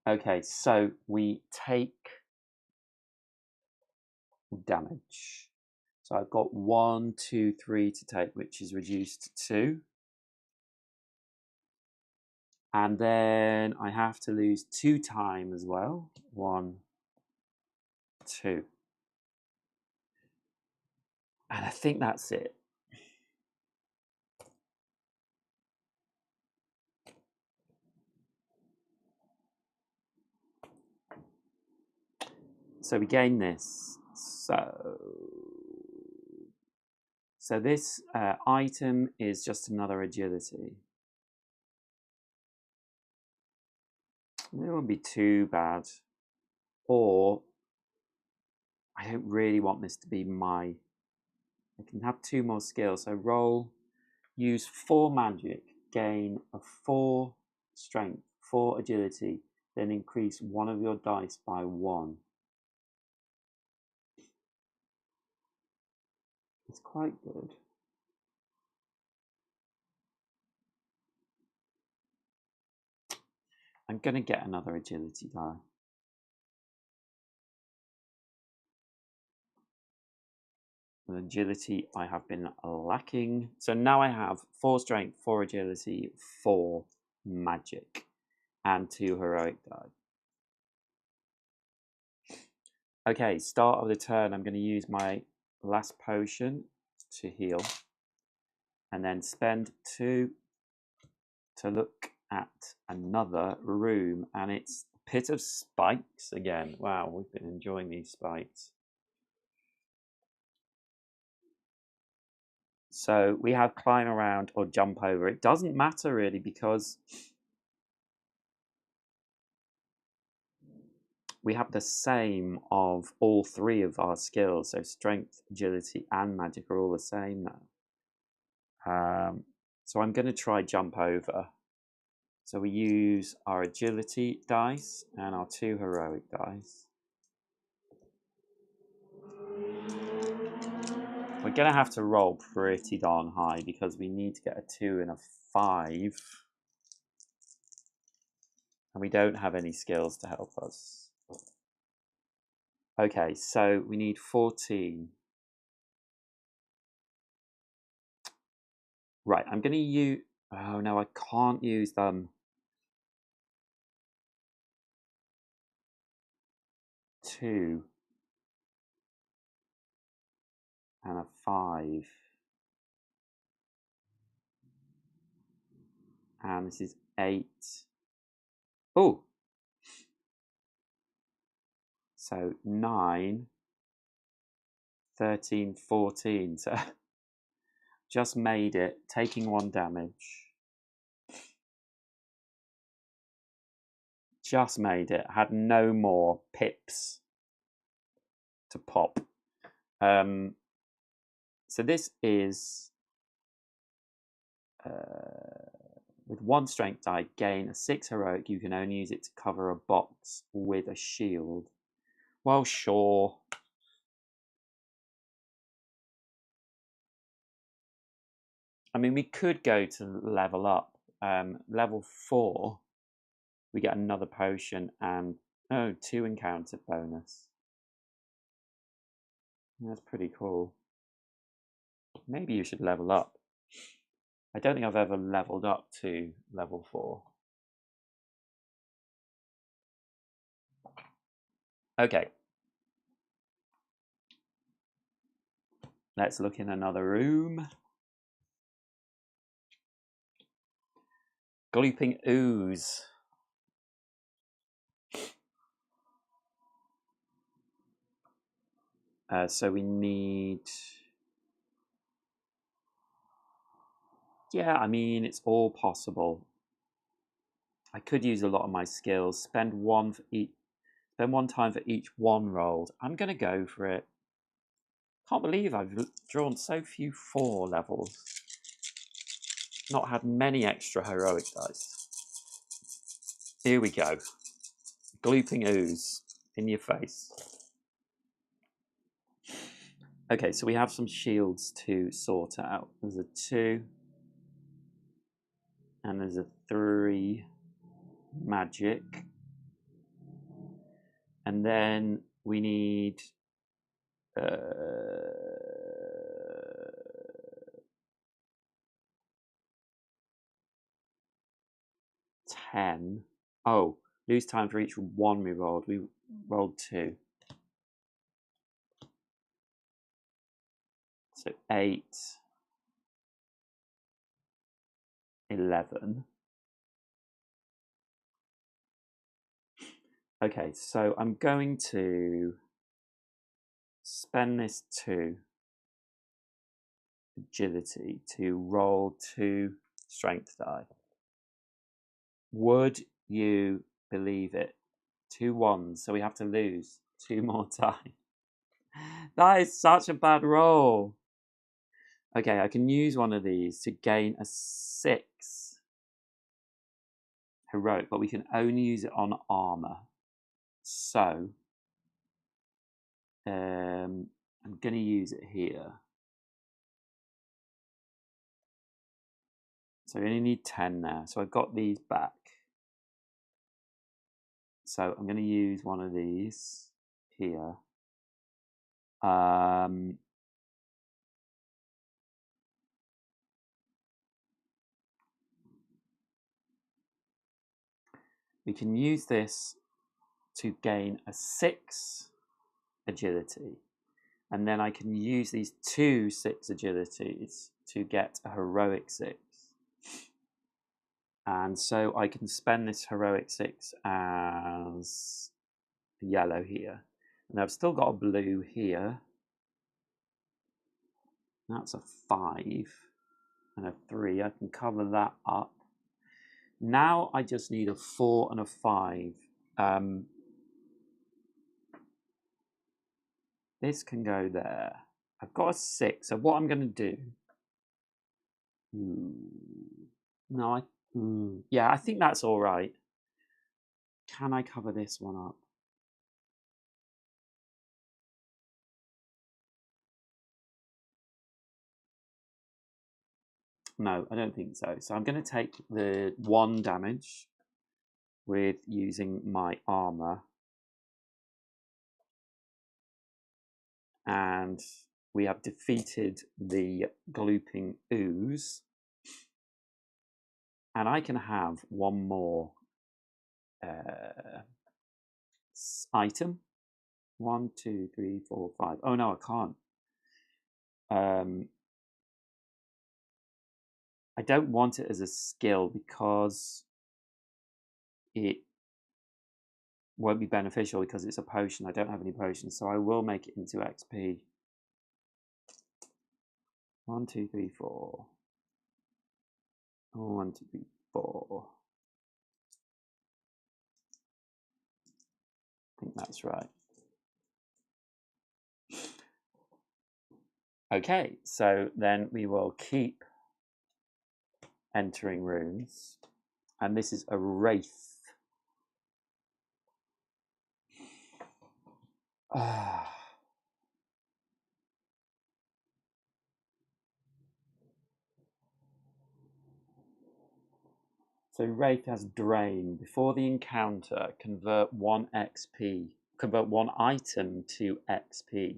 Okay, so we take damage. So I've got 1, 2, 3 to take, which is reduced to 2. And then I have to lose 2 time as well. 1, 2. And I think that's it. So we gain this. So this item is just another agility. It won't be too bad. Or I don't really want this to be my... I can have 2 more skills. So roll, use 4 magic, gain a 4 strength, 4 agility, then increase one of your dice by 1. It's quite good. I'm going to get another agility die. With agility, I have been lacking. So now I have 4 strength, 4 agility, 4 magic, and 2 heroic die. Okay, start of the turn, I'm going to use my last potion to heal. And then spend 2 to look at another room. And it's Pit of Spikes again. Wow, we've been enjoying these spikes. So we have climb around or jump over. It doesn't matter really because we have the same of all 3 of our skills. So strength, agility, and magic are all the same now. So I'm going to try jump over. So we use our agility dice and our 2 heroic dice. We're going to have to roll pretty darn high because we need to get a 2 and a 5. And we don't have any skills to help us. Okay, so we need 14. Right, I'm going to use... Oh, no, I can't use them. 2 and a 5. And this is 8. Oh! So 9, 13, 14. So just made it, taking 1 damage. Just made it. Had no more pips to pop. So this is with 1 strength die, gain a 6 heroic. You can only use it to cover a box with a shield. Well, sure. I mean, we could go to level up. Level 4, we get another potion and 2 encounter bonus. That's pretty cool. Maybe you should level up. I don't think I've ever leveled up to level 4. Okay. Let's look in another room. Glooping ooze. So we need... Yeah, I mean, it's all possible. I could use a lot of my skills. Spend 1 for each. Spend 1 time for each 1 rolled. I'm going to go for it. Can't believe I've drawn so few 4 levels. Not had many extra heroic dice. Here we go. Glooping ooze in your face. Okay, so we have some shields to sort out. There's a 2. And there's a 3 magic. And then we need 10. Oh, lose time for each 1 we rolled. We rolled 2. So 8, 11. Okay, so I'm going to spend this 2 agility to roll 2 strength die. Would you believe it? 2 1s, so we have to lose 2 more times. That is such a bad roll. Okay, I can use one of these to gain a 6 heroic, but we can only use it on armor. So I'm going to use it here. So we only need 10 now. So I've got these back. So I'm going to use one of these here. We can use this to gain a 6 agility. And then I can use these 2 6 agilities to get a heroic 6. And so I can spend this heroic 6 as yellow here. And I've still got a blue here. That's a 5 and a 3. I can cover that up. Now I just need a 4 and a 5. This can go there. I've got a 6. So what I'm going to do... No, yeah, I think that's all right. Can I cover this one up? No, I don't think so. So I'm going to take the 1 damage with using my armor. And we have defeated the glooping ooze. And I can have one more item. 1, 2, 3, 4, 5. Oh no, I can't. I don't want it as a skill because it won't be beneficial because it's a potion. I don't have any potions, so I will make it into XP. 1, 2, 3, 4. 1, 2, 3, 4. I think that's right. Okay, so then we will keep entering rooms, and this is a wraith. So wraith has drain. Before the encounter, convert 1 XP. Convert 1 item to XP.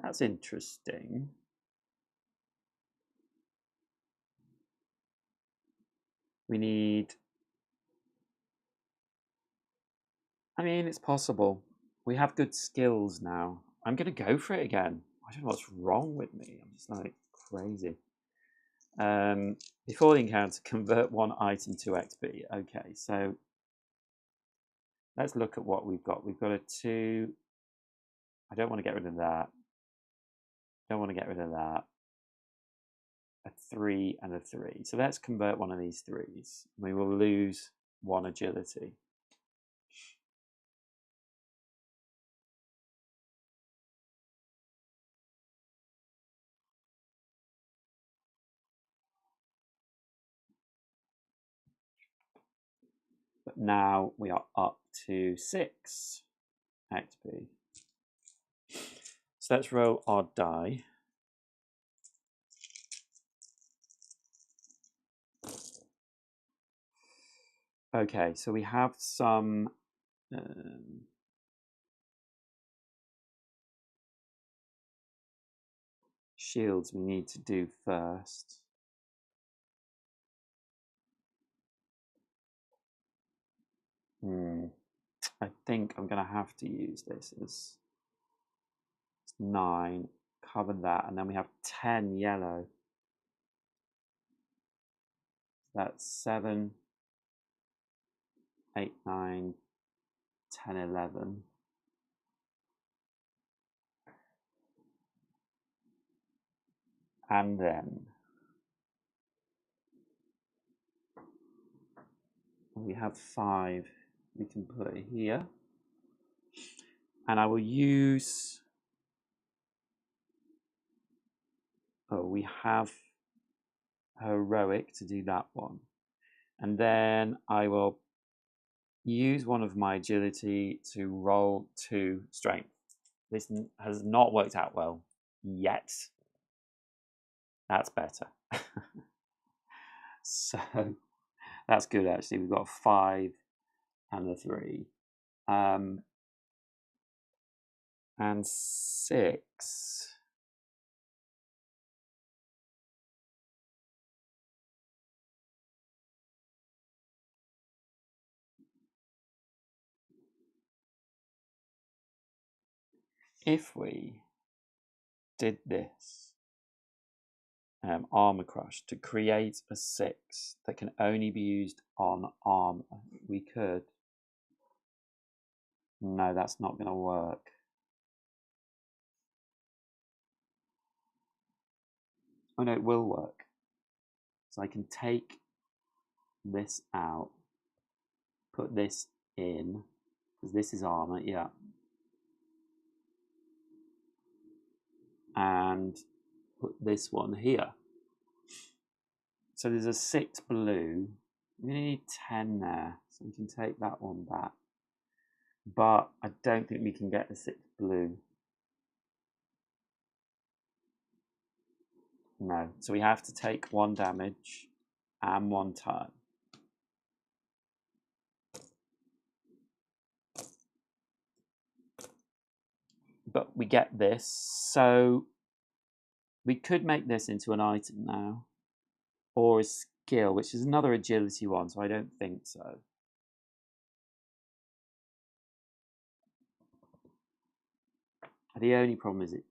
That's interesting. We need... I mean, it's possible. We have good skills now. I'm going to go for it again. I don't know what's wrong with me. I'm just like crazy. Before the encounter, convert 1 item to XP. Okay, so let's look at what we've got. We've got a 2. I don't want to get rid of that. Don't want to get rid of that. A 3 and a 3. So let's convert one of these 3s. We will lose 1 agility. But now we are up to 6 XP. So let's roll our die. Okay, so we have some shields we need to do first. I think I'm going to have to use this as 9, cover that, and then we have 10 yellow. That's 7, 8, 9, 10, 11. And then we have 5 we can put here. And I will use... Oh, we have heroic to do that one. And then I will use one of my agility to roll 2 strength. This has not worked out well yet. That's better. So that's good actually. We've got a 5 and a 3. And 6. If we did this armor crush to create a 6 that can only be used on armor, we could. No, that's not going to work. Oh no, it will work. So I can take this out, put this in, because this is armor, yeah. And put this one here. So there's a 6 blue. We need 10 there, so we can take that one back. But I don't think we can get the 6 blue. No. So we have to take 1 damage and 1 turn. But we get this, so we could make this into an item now, or a skill, which is another agility one, so I don't think so. The only problem is it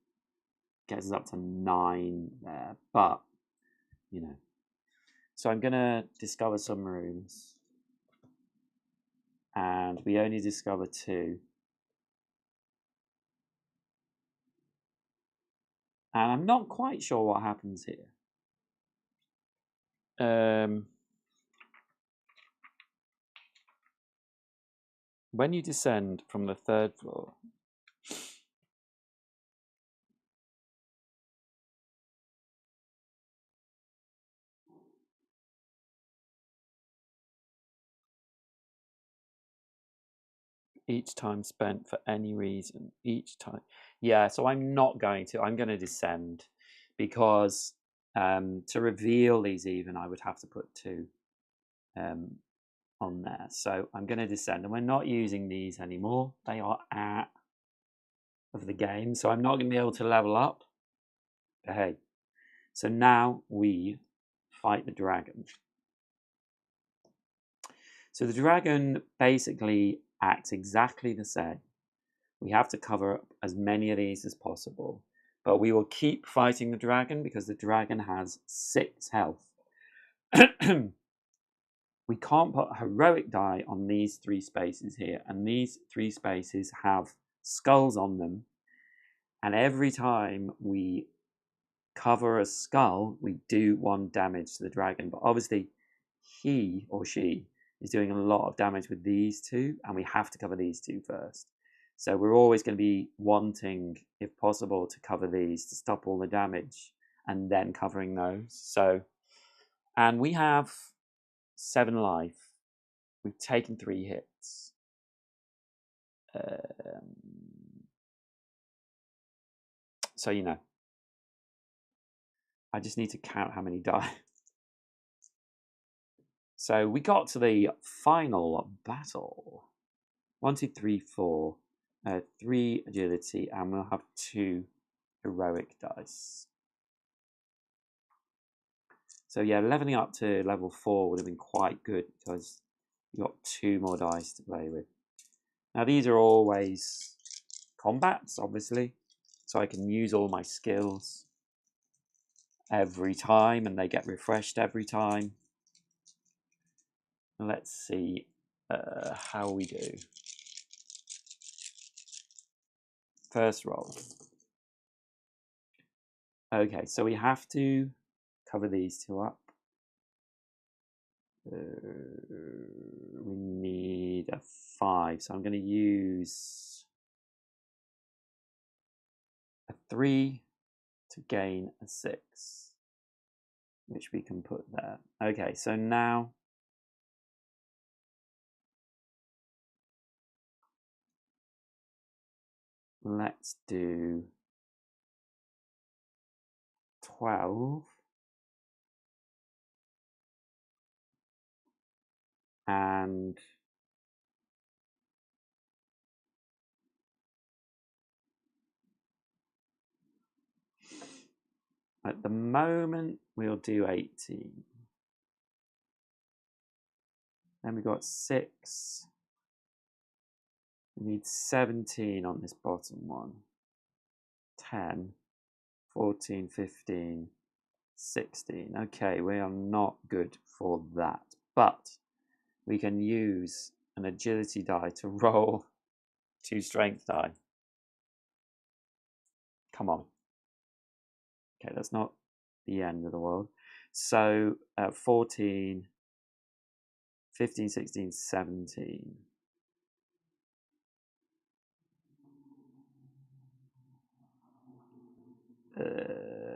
gets us up to 9 there, but, you know. So I'm going to discover some rooms, and we only discover 2. And I'm not quite sure what happens here. When you descend from the 3rd floor, each time spent for any reason, each time. Yeah, so I'm not going to. I'm going to descend because to reveal these even, I would have to put 2 on there. So I'm going to descend, and we're not using these anymore. They are out of the game, so I'm not going to be able to level up. But hey, so now we fight the dragon. So the dragon basically acts exactly the same. We have to cover up as many of these as possible, but we will keep fighting the dragon because the dragon has 6 health. We can't put heroic die on these 3 spaces here, and these 3 spaces have skulls on them, and every time we cover a skull, we do 1 damage to the dragon. But obviously he or she is doing a lot of damage with these 2, and we have to cover these 2 first. So we're always going to be wanting, if possible, to cover these to stop all the damage and then covering those. So, and we have 7 life. We've taken 3 hits. So, you know, I just need to count how many die. So we got to the final battle. 1, 2, 3, 4. 3 agility, and we'll have 2 heroic dice. So yeah, leveling up to level 4 would have been quite good because you got 2 more dice to play with. Now these are always combats, obviously, so I can use all my skills every time, and they get refreshed every time. Let's see how we do. First roll. Okay, so we have to cover these 2 up. We need a 5, so I'm going to use a 3 to gain a 6, which we can put there. Okay, so now let's do 12 and at the moment we'll do 18. Then we've got 6. We need 17 on this bottom one. 10, 14, 15, 16. Okay, we are not good for that, but we can use an agility die to roll 2 strength die. Come on. Okay, that's not the end of the world. So 14, 15, 16, 17.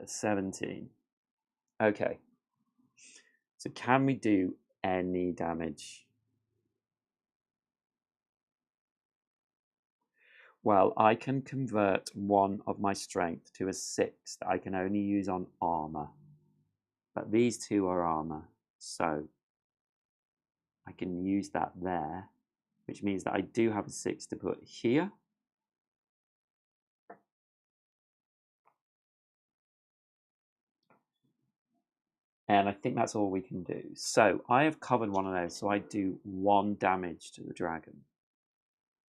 17. Okay. So can we do any damage? Well, I can convert 1 of my strength to a 6 that I can only use on armor. but these two are armor, so I can use that there, which means that I do have a 6 to put here. And I think that's all we can do. So I have covered one of those, so I do 1 damage to the dragon.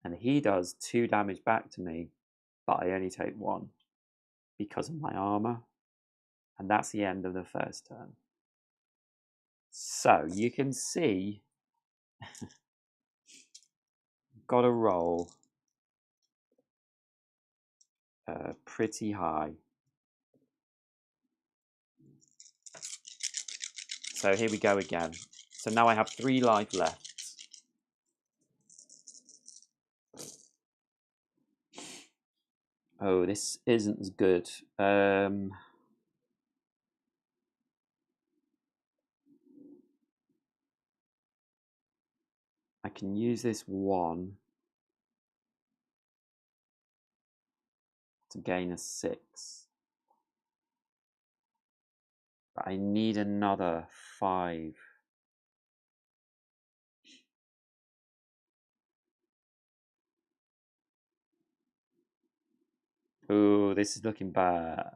And he does 2 damage back to me, but I only take 1 because of my armor. And that's the end of the first turn. So you can see, got to roll pretty high. So here we go again. So now I have 3 life left. Oh, this isn't as good. I can use this 1 to gain a 6. But I need another 5. Oh, this is looking bad.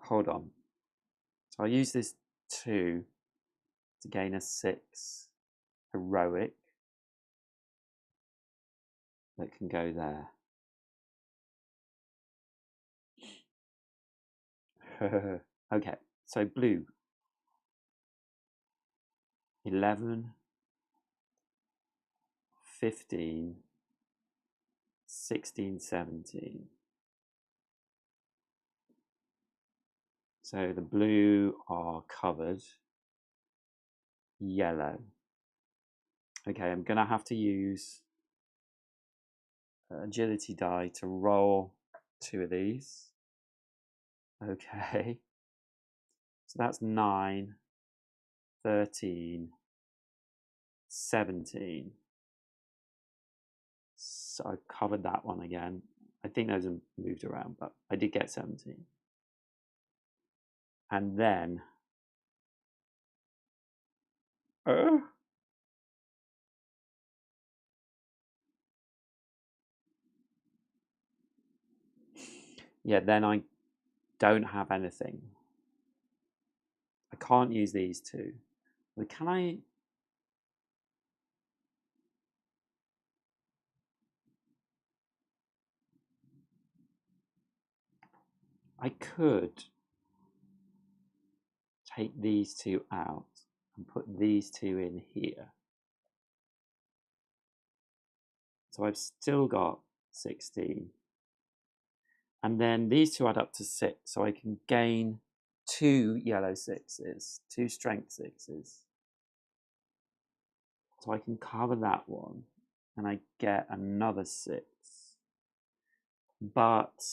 Hold on. So I use this 2 to gain a 6 heroic that can go there. Okay, so blue. 11, 15, 16, 17. So the blue are covered. Yellow. Okay, I'm gonna have to use agility die to roll 2 of these. Okay. So that's 9, 13, 17. So I covered that one again. I think those have moved around, but I did get 17. And then yeah, then I don't have anything. I can't use these 2. But can I? I could take these 2 out and put these 2 in here. So I've still got 16. And then these 2 add up to 6, so I can gain 2 yellow 6s, 2 strength 6s. So I can cover that one, and I get another 6. But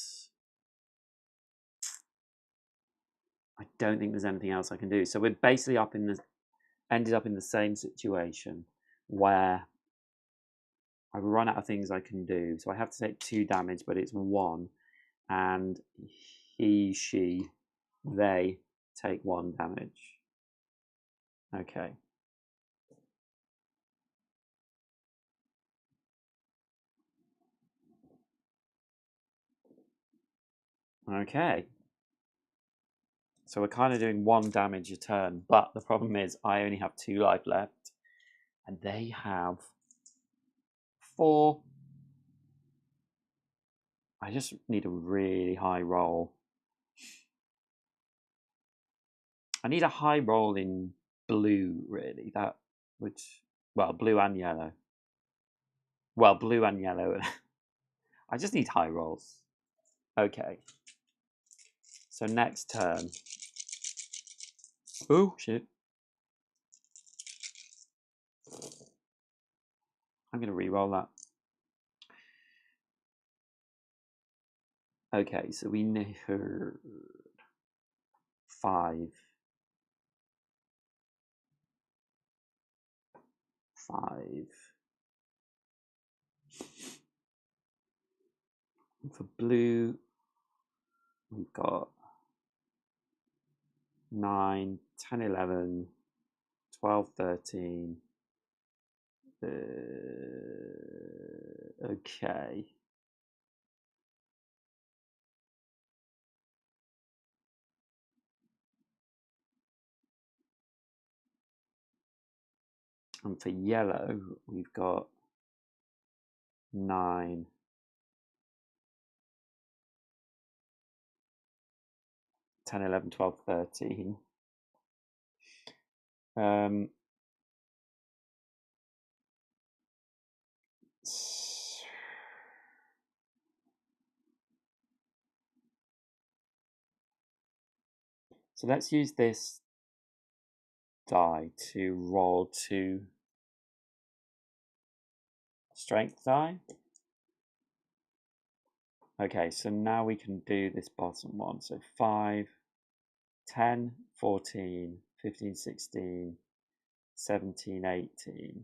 I don't think there's anything else I can do. So we're basically ended up in the same situation where I've run out of things I can do. So I have to take 2 damage, but it's 1. And he, she, they take 1 damage. Okay. Okay. So we're kind of doing 1 damage a turn, but the problem is I only have 2 life left, and they have 4. I just need a really high roll. I need a high roll in blue, really. That would, well, blue and yellow. Well, blue and yellow. I just need high rolls. Okay. So next turn. Oh, shit. I'm going to re-roll that. Okay, so we need 5. 5. For blue, we've got 9, 10, 11, 12, 13. Okay. And for yellow, we've got 9, 10, 11, 12, 13. So let's use this die to roll 2 strength die. Okay, so now we can do this bottom one. So 5, 10, 14, 15, 16, 17, 18.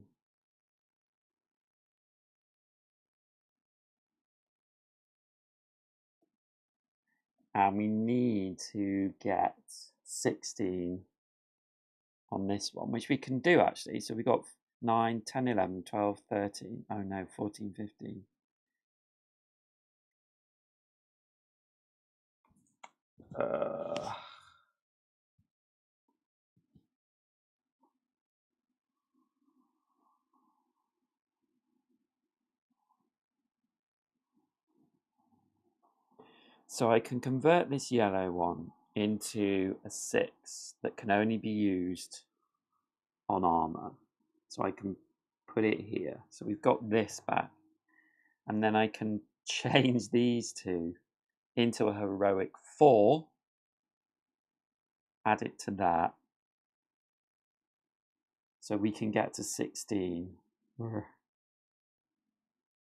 And we need to get 16 on this one, which we can do actually. So we got 9, 10, 11, 12, 13. Oh no, 14, 15. So I can convert this yellow one into a 6 that can only be used on armor. So I can put it here. So we've got this back. And then I can change these two into a heroic 4. Add it to that. So we can get to 16.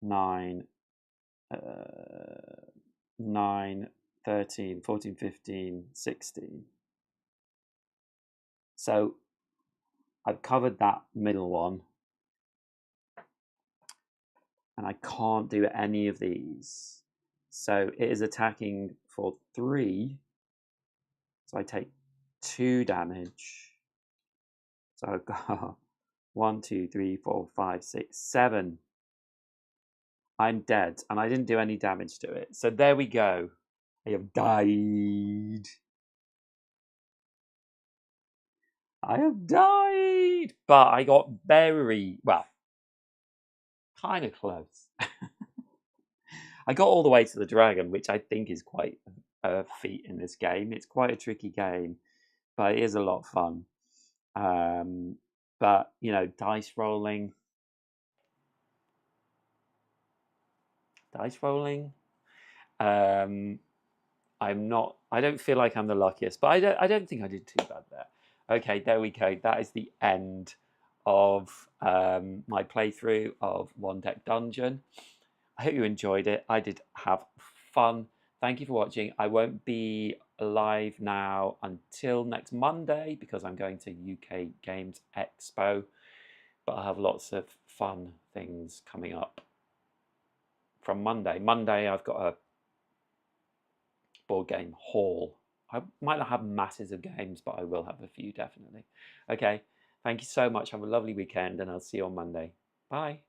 9, 9, 13, 14, 15, 16. So I've covered that middle one. And I can't do any of these. So it is attacking for 3. So I take 2 damage. So I've got 1, 2, 3, 4, 5, 6, 7. I'm dead, and I didn't do any damage to it. So there we go. I have died. I have died. But I got very, well, kind of close. I got all the way to the dragon, which I think is quite a feat in this game. It's quite a tricky game, but it is a lot of fun. But, you know, dice rolling. I don't feel like I'm the luckiest, but I don't think I did too bad there. Okay, there we go. That is the end of my playthrough of One Deck Dungeon. I hope you enjoyed it. I did have fun. Thank you for watching. I won't be live now until next Monday because I'm going to UK Games Expo, but I have lots of fun things coming up from Monday. Monday I've got a board game haul. I might not have masses of games, but I will have a few definitely. Okay, thank you so much. Have a lovely weekend and I'll see you on Monday. Bye.